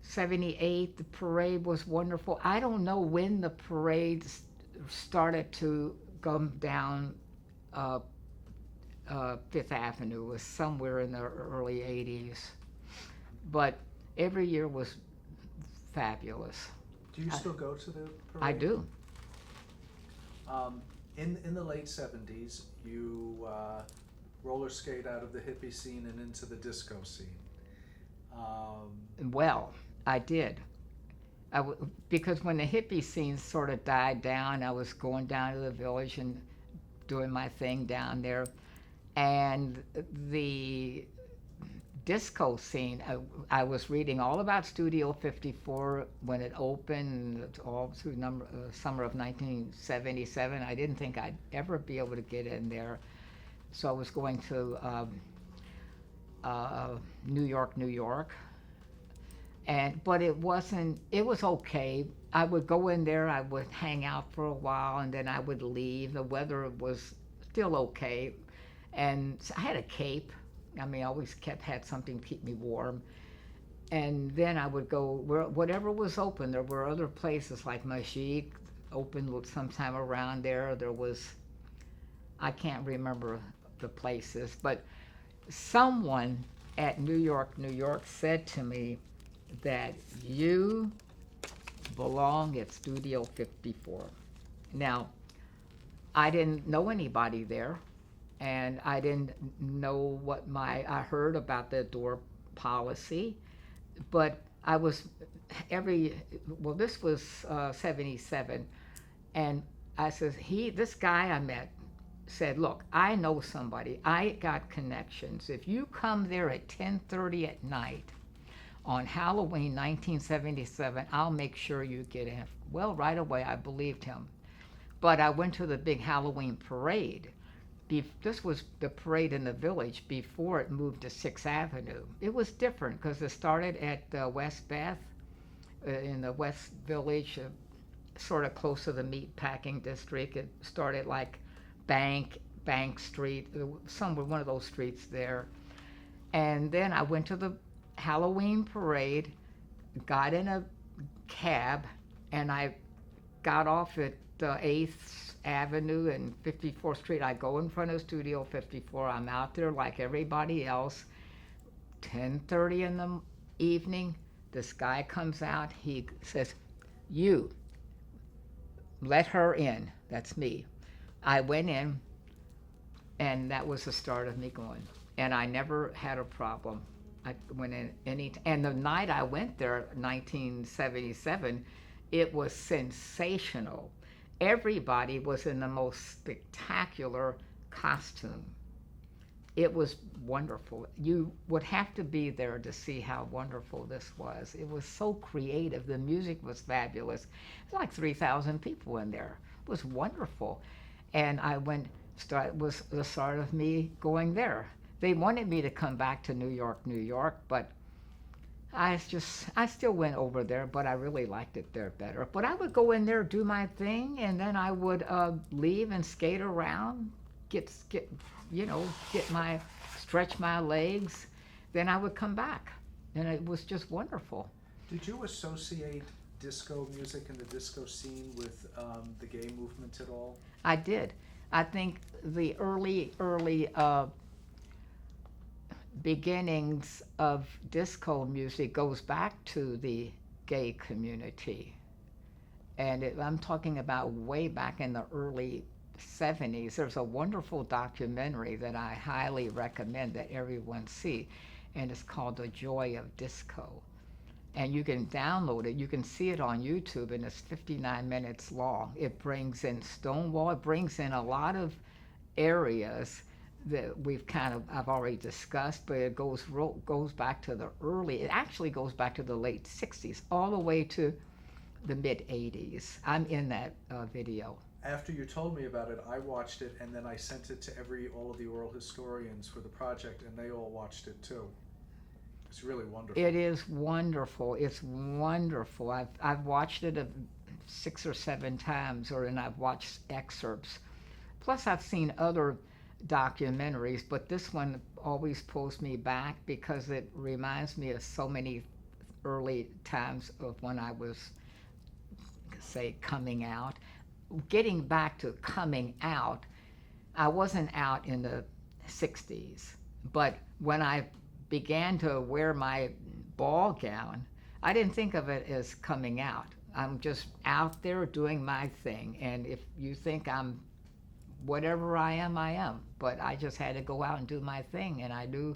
78, the parade was wonderful. I don't know when the parade started to come down Fifth Avenue. It was somewhere in the early 80s. But every year was fabulous. Do you still go to the parade? I do. In the late 70s, you roller skate out of the hippie scene and into the disco scene. Well, I did. Because when the hippie scene sort of died down, I was going down to the village and doing my thing down there. And the disco scene, I was reading all about Studio 54 when it opened all through summer of 1977. I didn't think I'd ever be able to get in there. So I was going to New York. But it was okay. I would go in there, I would hang out for a while, and then I would leave. The weather was still okay. And so I had a cape. I mean, I always had something to keep me warm. And then I would go whatever was open. There were other places like Majik opened sometime around there. There was, I can't remember the places, but someone at New York said to me that you belong at Studio 54. Now, I didn't know anybody there, and I didn't know I heard about the door policy, but I was this was 77, and I says, this guy I met said, look, I know somebody, I got connections. If you come there at 10:30 at night on Halloween 1977, I'll make sure you get in. Well, right away I believed him. But I went to the big Halloween parade. This was the parade in the village before it moved to 6th Avenue. It was different because it started at West Bath in the West Village, sort of close to the meat packing district. It started like Bank Street, somewhere, one of those streets there. And then I went to the Halloween parade, got in a cab, and I got off at 8th Avenue and 54th Street. I go in front of Studio 54. I'm out there like everybody else. 10:30 in the evening, this guy comes out. He says, you, let her in. That's me. I went in, and that was the start of me going. And I never had a problem. I went in and the night I went there, 1977, it was sensational. Everybody was in the most spectacular costume. It was wonderful. You would have to be there to see how wonderful this was. It was so creative. The music was fabulous. There's like 3,000 people in there. It was wonderful. And was the start of me going there. They wanted me to come back to New York, but I still went over there, but I really liked it there better. But I would go in there, do my thing, and then I would leave and skate around, stretch my legs. Then I would come back, and it was just wonderful. Did you associate disco music and the disco scene with the gay movement at all? I did. I think the early beginnings of disco music goes back to the gay community. And I'm talking about way back in the early 70s. There's a wonderful documentary that I highly recommend that everyone see, and it's called The Joy of Disco. And you can download it. You can see it on YouTube, and it's 59 minutes long. It brings in Stonewall. It brings in a lot of areas that I've already discussed, but it goes back to it actually goes back to the late 60s, all the way to the mid 80s. I'm in that video. After you told me about it, I watched it, and then I sent it to all of the oral historians for the project, and they all watched it too. It's really wonderful. It is wonderful. It's wonderful. I've watched it 6 or 7 times, and I've watched excerpts. Plus, I've seen other documentaries, but this one always pulls me back because it reminds me of so many early times of when I was, say, coming out. Getting back to coming out, I wasn't out in the 60s, but when I began to wear my ball gown, I didn't think of it as coming out. I'm just out there doing my thing, and if you think I'm whatever I am, but I just had to go out and do my thing, and I knew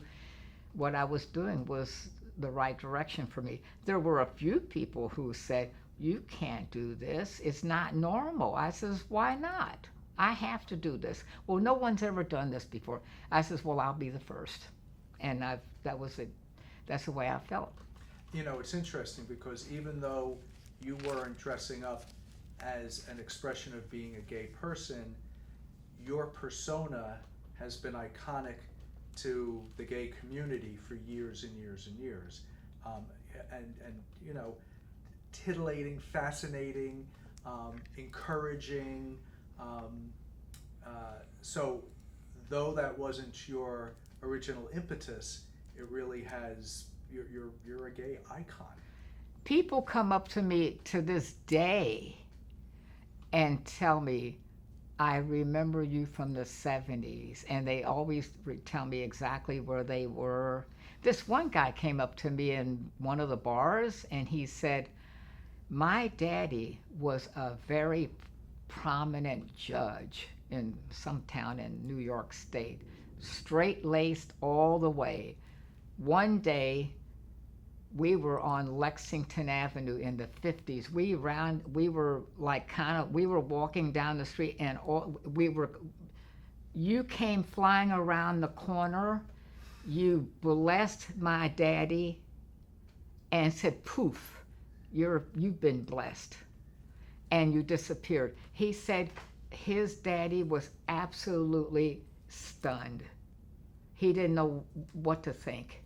what I was doing was the right direction for me. There were a few people who said, "You can't do this, it's not normal." I says, "Why not? I have to do this." "Well, no one's ever done this before." I says, "Well, I'll be the first." And that's the way I felt. You know, it's interesting because even though you weren't dressing up as an expression of being a gay person, your persona has been iconic to the gay community for years and years and years. And you know, titillating, fascinating, encouraging. So though that wasn't your original impetus, it really has, you're a gay icon. People come up to me to this day and tell me, "I remember you from the 70s," and they always tell me exactly where they were. This one guy came up to me in one of the bars, and he said, "My daddy was a very prominent judge in some town in New York State, straight-laced all the way. One day, we were on Lexington Avenue in the 50s. We were walking down the street, and you came flying around the corner, you blessed my daddy, and said, poof, you've been blessed," and you disappeared. He said his daddy was absolutely stunned. He didn't know what to think.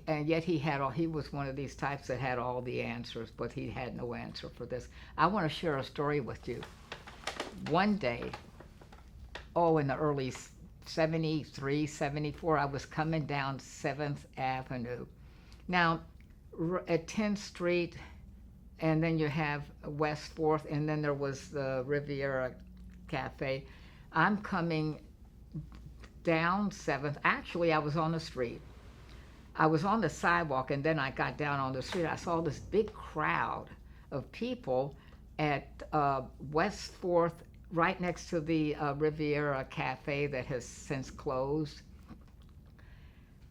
And yet he was one of these types that had all the answers, but he had no answer for this. I want to share a story with you. One day, in the early 73, 74, I was coming down 7th Avenue. Now, at 10th Street, and then you have West 4th, and then there was the Riviera Cafe. I'm coming down 7th. Actually, I was on the street. I was on the sidewalk, and then I got down on the street. I saw this big crowd of people at West 4th, right next to the Riviera Cafe that has since closed.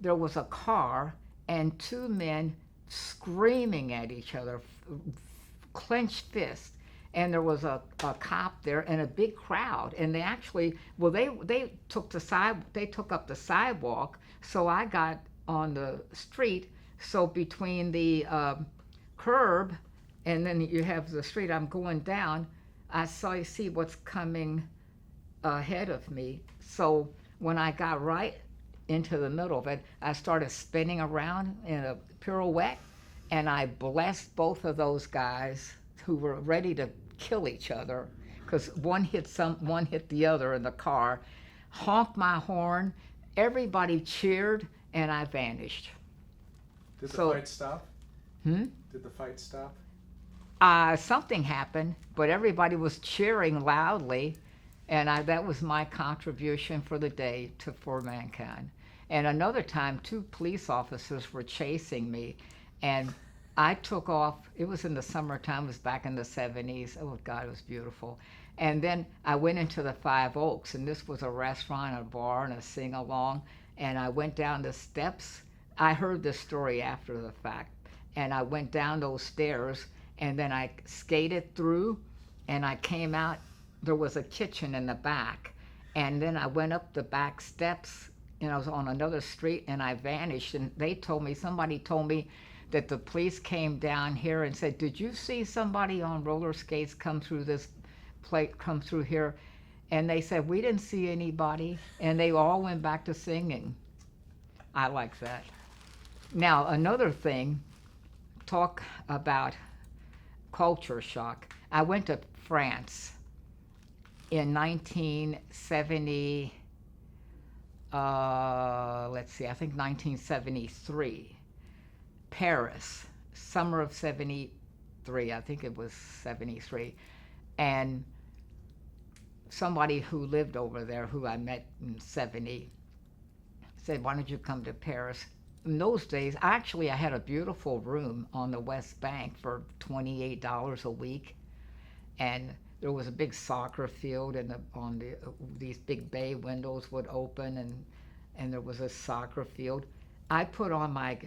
There was a car and 2 men screaming at each other, clenched fists. And there was a cop there and a big crowd. And they actually, they took up the sidewalk, so I got on the street. So between the curb and then you have the street, I'm going down, I see what's coming ahead of me. So when I got right into the middle of it, I started spinning around in a pirouette, and I blessed both of those guys who were ready to kill each other, because one hit the other in the car, honked my horn, everybody cheered, and I vanished. Did the fight stop? Did the fight stop? Something happened, but everybody was cheering loudly, and that was my contribution for the day for mankind. And another time, 2 police officers were chasing me, and I took off. It was in the summertime. It was back in the 70s. Oh, God, it was beautiful. And then I went into the 5 Oaks, and this was a restaurant, a bar, and a sing-along. And I went down the steps. I heard this story after the fact. And I went down those stairs, and then I skated through, and I came out. There was a kitchen in the back, And then I went up the back steps, and I was on another street, and I vanished. And somebody told me that the police came down here and said, "Did you see somebody on roller skates come through here?" And they said, "We didn't see anybody." And they all went back to singing. I like that. Now, another thing, talk about culture shock. I went to France in 1970, I think 1973. Paris, summer of 73, I think it was 73. And somebody who lived over there, who I met in 70, said, "Why don't you come to Paris?" In those days, actually, I had a beautiful room on the West Bank for $28 a week. And there was a big soccer field, and these big bay windows would open, and there was a soccer field. I put on my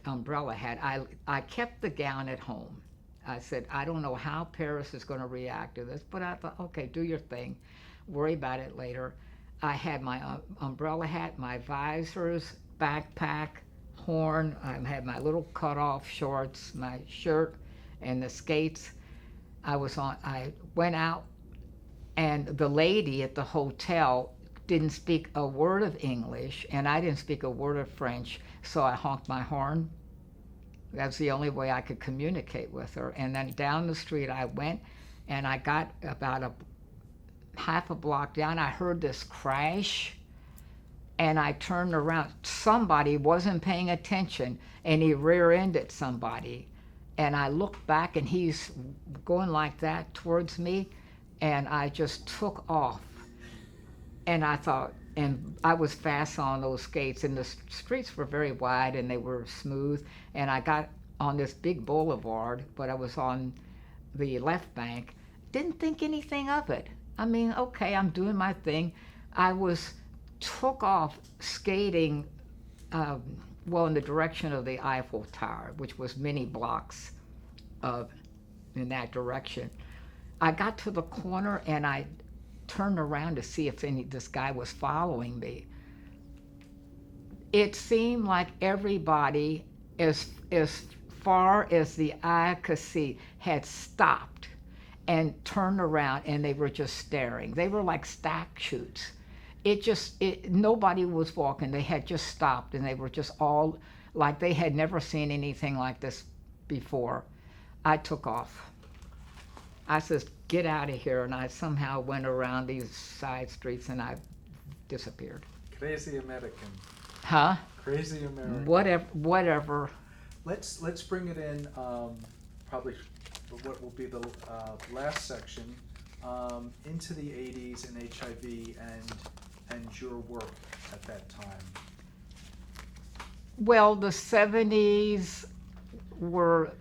umbrella hat. I kept the gown at home. I said, I don't know how Paris is going to react to this, but I thought, okay, do your thing. Worry about it later. I had my umbrella hat, my visors, backpack, horn. I had my little cut-off shorts, my shirt, and the skates. I went out, and the lady at the hotel didn't speak a word of English, and I didn't speak a word of French, so I honked my horn. That's the only way I could communicate with her. And then down the street I went, and I got about half a block down. I heard this crash, and I turned around. Somebody wasn't paying attention, and he rear-ended somebody. And I looked back, and he's going like that towards me, and I just took off. And I thought, and I was fast on those skates, and the streets were very wide, and they were smooth. And I got on this big boulevard, but I was on the left bank. Didn't think anything of it. I mean, okay, I'm doing my thing. I took off skating, in the direction of the Eiffel Tower, which was many blocks in that direction. I got to the corner, and I turned around to see if this guy was following me. It seemed like everybody, as far as the eye could see, had stopped and turned around, and they were just staring. They were like statues. Nobody was walking. They had just stopped, and they were just all like they had never seen anything like this before. I took off. I said, "Get out of here," and I somehow went around these side streets, and I disappeared. Crazy American. Huh? Crazy American. Whatever. Let's bring it in. Probably what will be the last section into the '80s and HIV and your work at that time. Well, the '70s were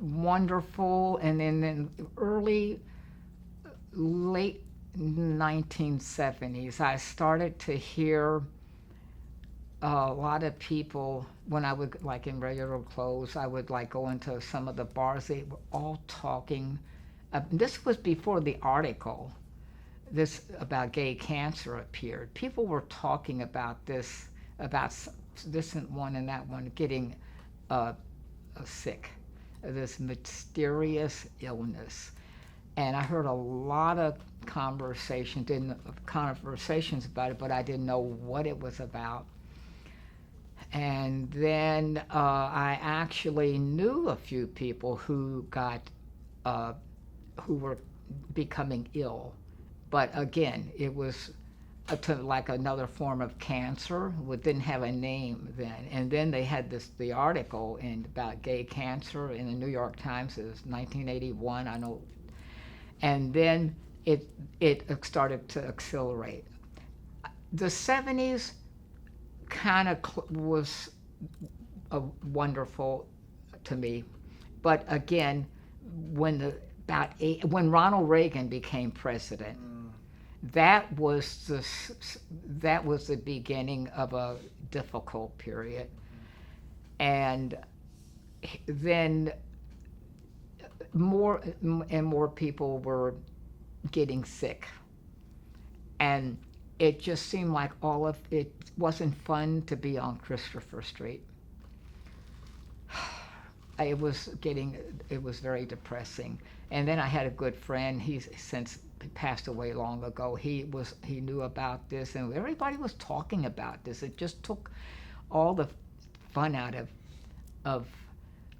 wonderful, and then in late 1970s, I started to hear a lot of people, when I would, like in regular clothes, I would like go into some of the bars, they were all talking. This was before the article about gay cancer appeared. People were talking about this and one and that one getting sick, this mysterious illness. And I heard a lot of conversations about it, but I didn't know what it was about. And then I actually knew a few people who were becoming ill. But again, it was like another form of cancer. It didn't have a name then. And then they had the article about gay cancer in the New York Times. It was 1981, I know. And then it started to accelerate. The 70s kind of was wonderful to me. But again, when Ronald Reagan became president, that was the beginning of a difficult period. And then more and more people were getting sick. And it just seemed like all of it wasn't fun to be on Christopher Street. It was very depressing. And then I had a good friend. He's since passed away long ago. He knew about this, and everybody was talking about this. It just took all the fun out of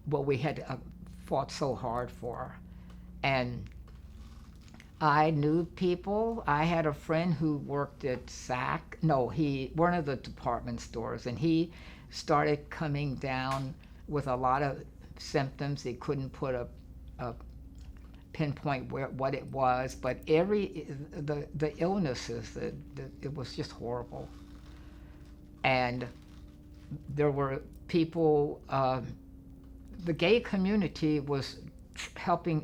what we had fought so hard for. And I knew people. I had a friend who worked at one of the department stores, and he started coming down with a lot of symptoms. He couldn't put a pinpoint what it was, but the illnesses, it was just horrible. And there were people. The gay community was helping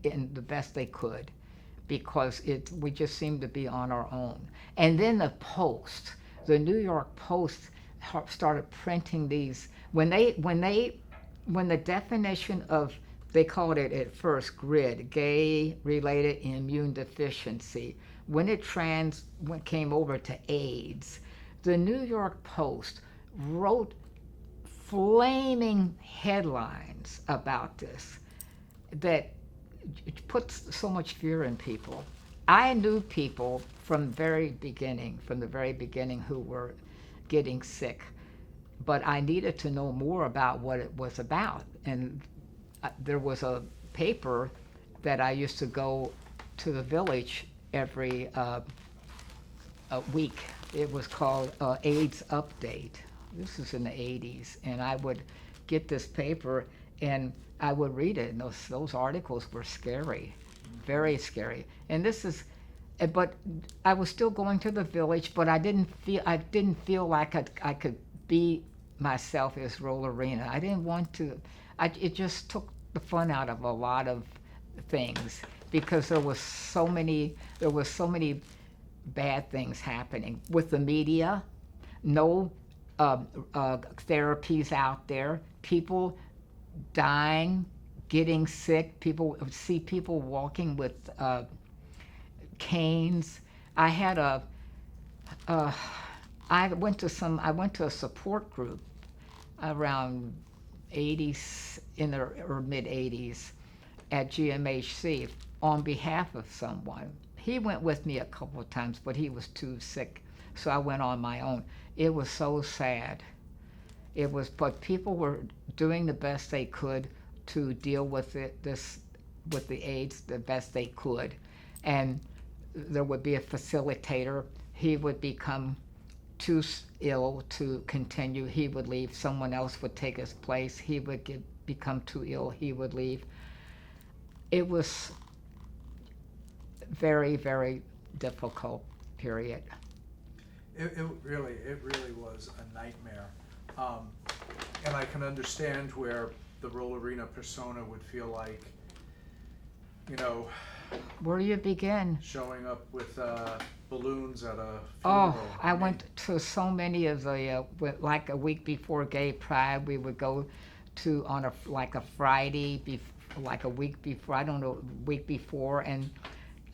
in the best they could, because we just seemed to be on our own. And then the New York Post started printing these when the definition of, they called it at first GRID, gay related immune deficiency, when it came over to AIDS, the New York Post wrote flaming headlines about this that puts so much fear in people. I knew people from the very beginning who were getting sick, but I needed to know more about what it was about. And there was a paper that I used to go to the village every week. It was called AIDS Update. This is in the 80s, and I would get this paper and I would read it, and those articles were scary, very scary. And but I was still going to the village, but I didn't feel like I could be myself as Rollerena. I didn't want to. It just took the fun out of a lot of things, because there was so many bad things happening with the media. No therapies out there. People dying, getting sick. People see people walking with canes. I went to a support group around 80s or mid 80s at GMHC on behalf of someone. He went with me a couple of times, but he was too sick, so I went on my own. It was so sad. But people were doing the best they could to deal with with the AIDS the best they could. And there would be a facilitator. He would become too ill to continue. He would leave. Someone else would take his place. He would become too ill. He would leave. It was very, very difficult period. It really was a nightmare. And I can understand where the Rollerena persona would feel like, where do you begin? Showing up with balloons at a funeral. Oh, I went to so many of the, like a week before Gay Pride, we would go to on a Friday, like a week before, I don't know, week before, and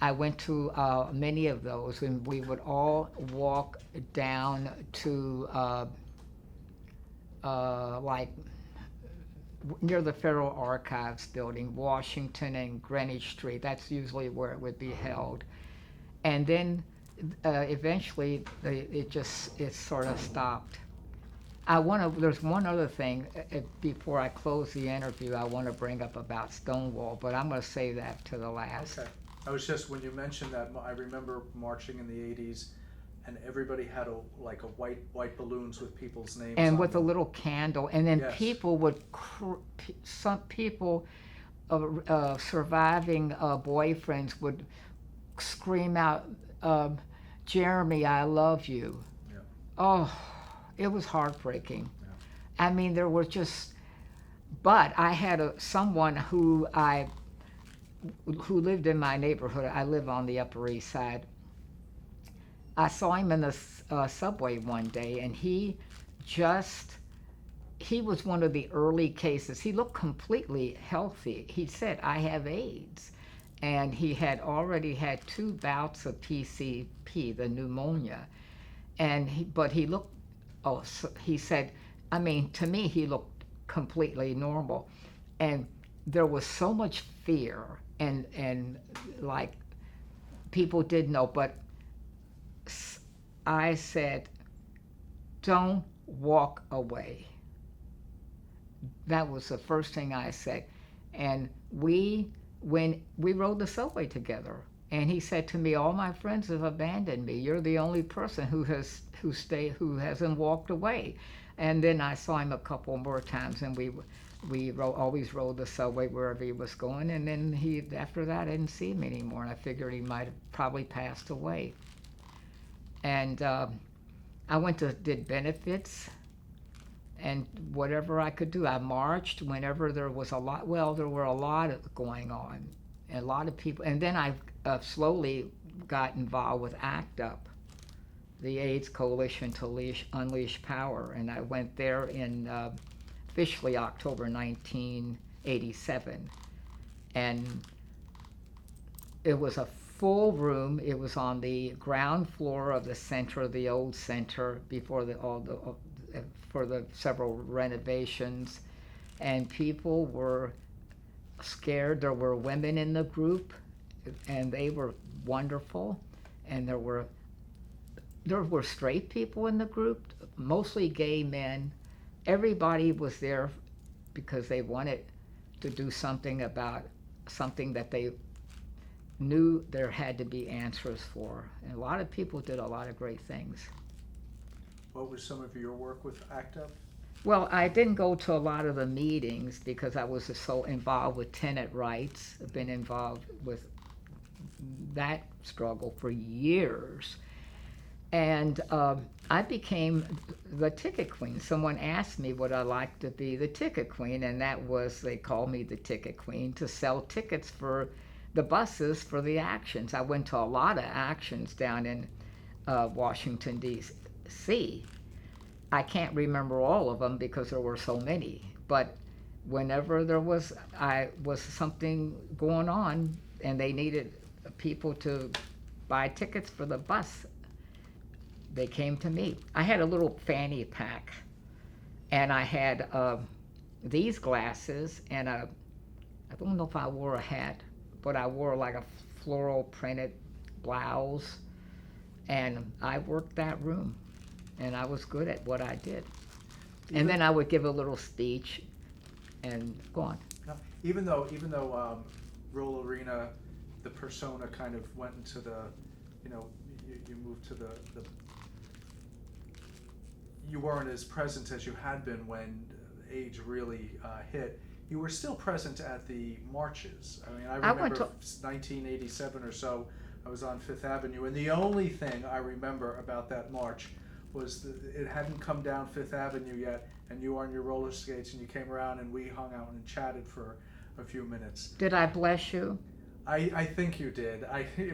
I went to many of those, and we would all walk down to like near the Federal Archives building, Washington and Greenwich Street. That's usually where it would be held. And then eventually it sort of stopped. There's one other thing before I close the interview I want to bring up about Stonewall, but I'm going to save that to the last. Okay. I was just, when you mentioned that, I remember marching in the 80s, and everybody had like white balloons with people's names and on with them. a little candle, and then Yes. people would some people surviving boyfriends would scream out, Jeremy, I love you. Yeah. Oh, it was heartbreaking. Yeah. I mean, there were but I had someone who lived in my neighborhood. I live on the Upper East Side. I saw him in the subway one day, and he was one of the early cases. He looked completely healthy. He said, I have AIDS. and he had already had 2 bouts of PCP, the pneumonia, but he looked, he said, I mean, to me, he looked completely normal. And there was so much fear, and like, people didn't know, but I said, don't walk away. That was the first thing I said. And when we rode the subway together, and he said to me, all my friends have abandoned me. You're the only person who hasn't walked away. And then I saw him a couple more times, and we always rode the subway wherever he was going. And then after that, I didn't see him anymore. And I figured he might have probably passed away. And I did benefits and whatever I could do. I marched whenever there was there were a lot going on, and a lot of people. And then I slowly got involved with ACT UP, the AIDS Coalition to Unleash Power, and I went there in officially October 1987, and it was a full room. It was on the ground floor of the center, the old center, before for the several renovations, and people were scared. There were women in the group, and they were wonderful, and there were straight people in the group, mostly gay men. Everybody was there because they wanted to do something about something that they knew there had to be answers for. And a lot of people did a lot of great things. What was some of your work with ACT UP? Well, I didn't go to a lot of the meetings because I was so involved with tenant rights. I've been involved with that struggle for years. And I became the ticket queen. Someone asked me would I like to be the ticket queen, and they called me the ticket queen to sell tickets for the buses for the actions. I went to a lot of actions down in Washington, D.C. I can't remember all of them because there were so many, but whenever there was something going on and they needed people to buy tickets for the bus, they came to me. I had a little fanny pack, and I had these glasses, and I don't know if I wore a hat, but I wore like a floral printed blouse, and I worked that room, and I was good at what I did. And then I would give a little speech and go on. Even though Rollerena, the persona kind of went into the, you moved to the you weren't as present as you had been when AIDS really hit. You were still present at the marches. I mean, I remember 1987 or so, I was on Fifth Avenue, and the only thing I remember about that march was it hadn't come down Fifth Avenue yet, and you were on your roller skates, and you came around, and we hung out and chatted for a few minutes. Did I bless you? I think you did.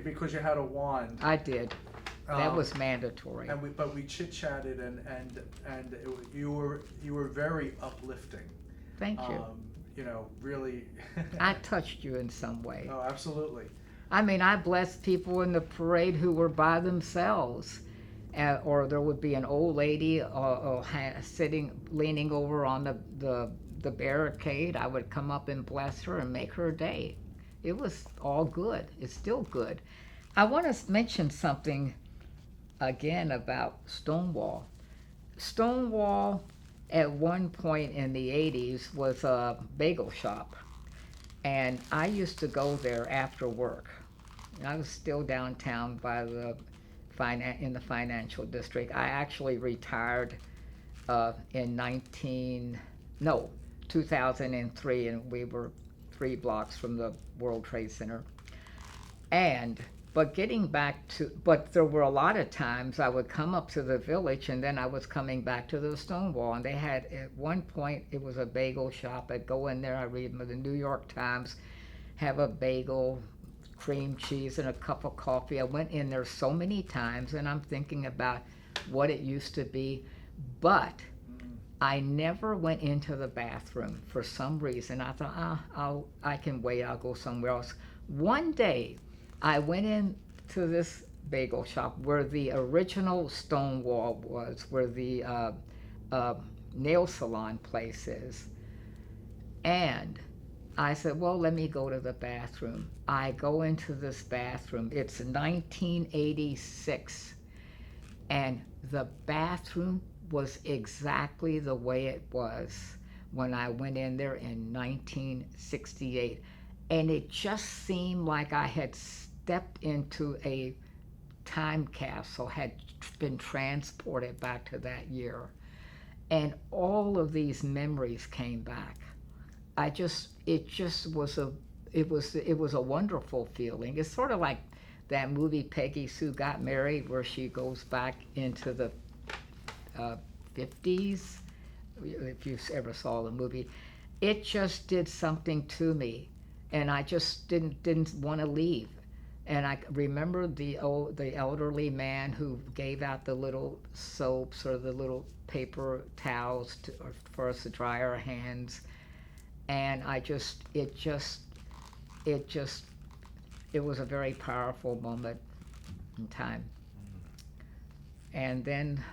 Because you had a wand. I did. That was mandatory. But we chit-chatted, and you were very uplifting. Thank you. Really. I touched you in some way. Oh, absolutely. I mean, I blessed people in the parade who were by themselves. Or there would be an old lady leaning over on the barricade. I would come up and bless her and make her day. It was all good. It's still good. I want to mention something again about Stonewall. Stonewall at one point in the 80s was a bagel shop, and I used to go there after work. I was still downtown by in the financial district. I actually retired in 2003, and we were 3 blocks from the World Trade Center. But there were a lot of times I would come up to the Village, and then I was coming back to the Stonewall, and they had, at one point, it was a bagel shop. I'd go in there, I read the New York Times, have a bagel, cream cheese, and a cup of coffee. I went in there so many times, and I'm thinking about what it used to be, but I never went into the bathroom for some reason. I thought, I can wait, I'll go somewhere else. One day, I went into this bagel shop where the original Stonewall was, where the nail salon place is. And I said, well, let me go to the bathroom. I go into this bathroom. It's 1986. And the bathroom was exactly the way it was when I went in there in 1968. And it just seemed like I had stepped into a time capsule, had been transported back to that year. And all of these memories came back. It was a wonderful feeling. It's sort of like that movie Peggy Sue Got Married, where she goes back into the 50s, if you ever saw the movie. It just did something to me, and I just didn't want to leave. And I remember the elderly man who gave out the little soaps or the little paper towels for us to dry our hands. And it was a very powerful moment in time. And then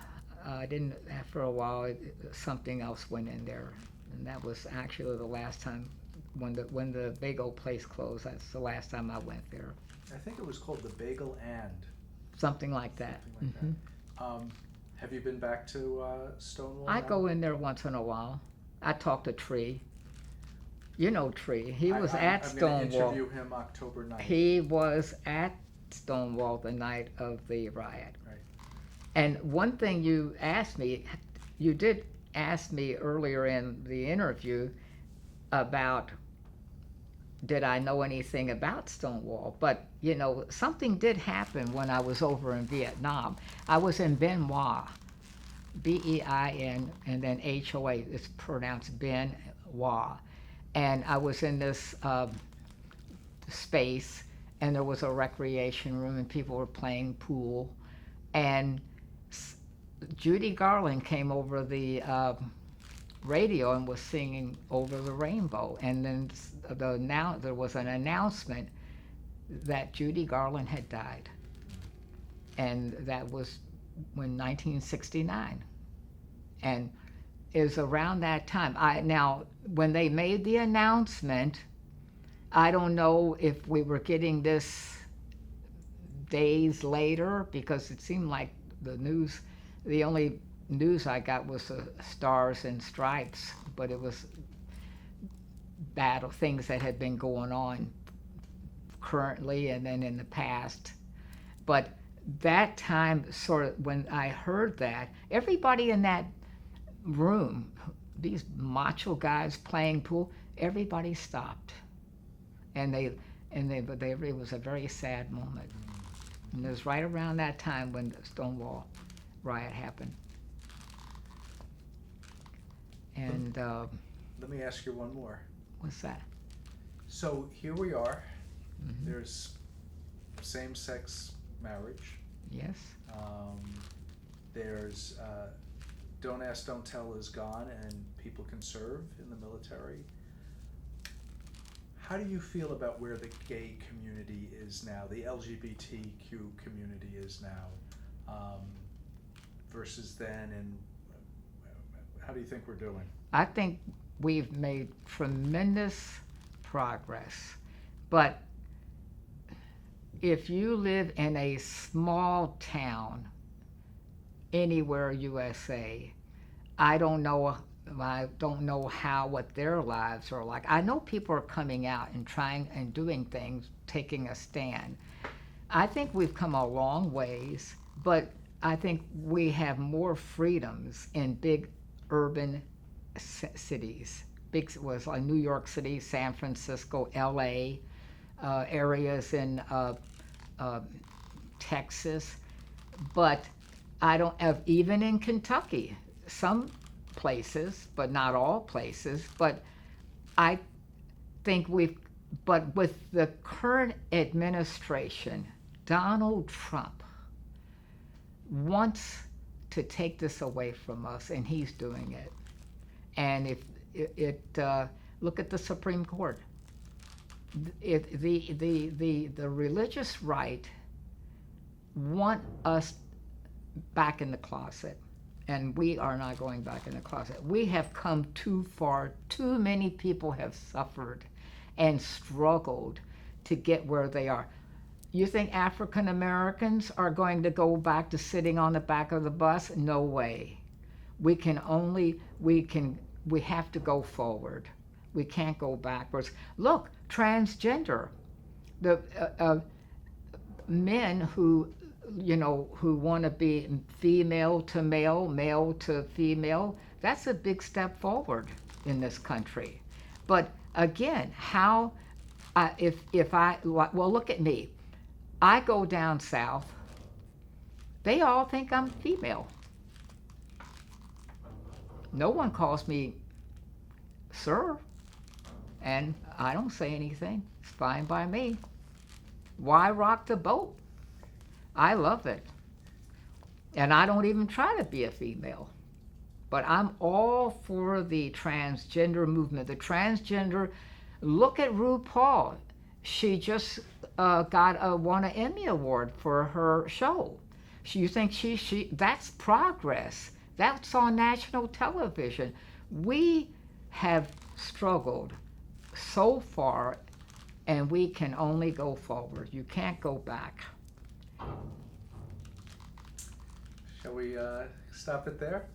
after a while, something else went in there. And that was actually the last time, when the bagel place closed, that's the last time I went there. I think it was called the Bagel and. Something like that. Something like that. Have you been back to Stonewall? I go in there once in a while. I talk to Tree. You know Tree. He was at Stonewall. I'm going to interview him October 9th. He was at Stonewall the night of the riot. Right. And one thing you did ask me earlier in the interview about, did I know anything about Stonewall? But, something did happen when I was over in Vietnam. I was in Bien Hoa, B-E-I-N, and then H-O-A. It's pronounced Bien Hoa. And I was in this space, and there was a recreation room, and people were playing pool. And Judy Garland came over the radio and was singing Over the Rainbow. And then there was an announcement that Judy Garland had died. And that was in 1969. And it was around that time. Now, when they made the announcement, I don't know if we were getting this days later, because it seemed like the only news I got was the Stars and Stripes, but it was things that had been going on currently and then in the past. But that time, sort of, when I heard that, everybody in that room, these macho guys playing pool, everybody stopped, and it was a very sad moment. And it was right around that time when the Stonewall riot happened. And let me ask you one more. What's that? So here we are. Mm-hmm. There's same-sex marriage. Yes. There's Don't Ask, Don't Tell is gone, and people can serve in the military. How do you feel about where the gay community is now, the LGBTQ community is now, versus then, and how do you think we're doing? I think we've made tremendous progress, but if you live in a small town anywhere USA, I don't know what their lives are like. I know people are coming out and trying and doing things, taking a stand. I think we've come a long ways, but I think we have more freedoms in big urban cities. Big was like New York City, San Francisco, LA, areas in Texas, but I don't have, even in Kentucky, some places, but not all places. But I think but with the current administration, Donald Trump wants to take this away from us, and he's doing it. And if look at the Supreme Court. the religious right want us back in the closet, and we are not going back in the closet. We have come too far. Too many people have suffered and struggled to get where they are. You think African Americans are going to go back to sitting on the back of the bus? No way. We have to go forward. We can't go backwards. Look, transgender, the men who want to be female to male, male to female, that's a big step forward in this country. But again, look at me. I go down south, they all think I'm female. No one calls me sir, and I don't say anything. It's fine by me. Why rock the boat? I love it. And I don't even try to be a female. But I'm all for the transgender movement. Look at RuPaul. She just won an Emmy Award for her show. You think that's progress. That's on national television. We have struggled so far, and we can only go forward. You can't go back. Shall we stop it there?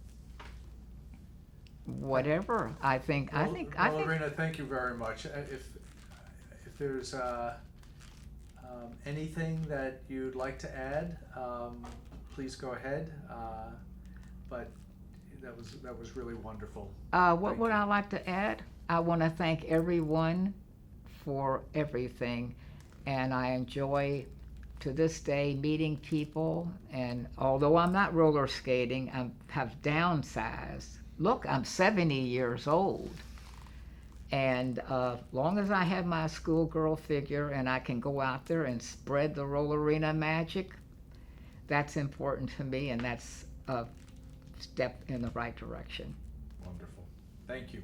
Whatever. Rollerena, thank you very much. If there's anything that you'd like to add, please go ahead. But that was really wonderful. What would I like to add? I want to thank everyone for everything, and I enjoy to this day meeting people. And although I'm not roller skating, I have downsized. Look, I'm 70 years old, and long as I have my schoolgirl figure and I can go out there and spread the Rollerena magic, that's important to me, and that's a step in the right direction. Wonderful. Thank you.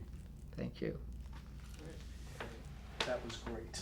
Thank you. That was great.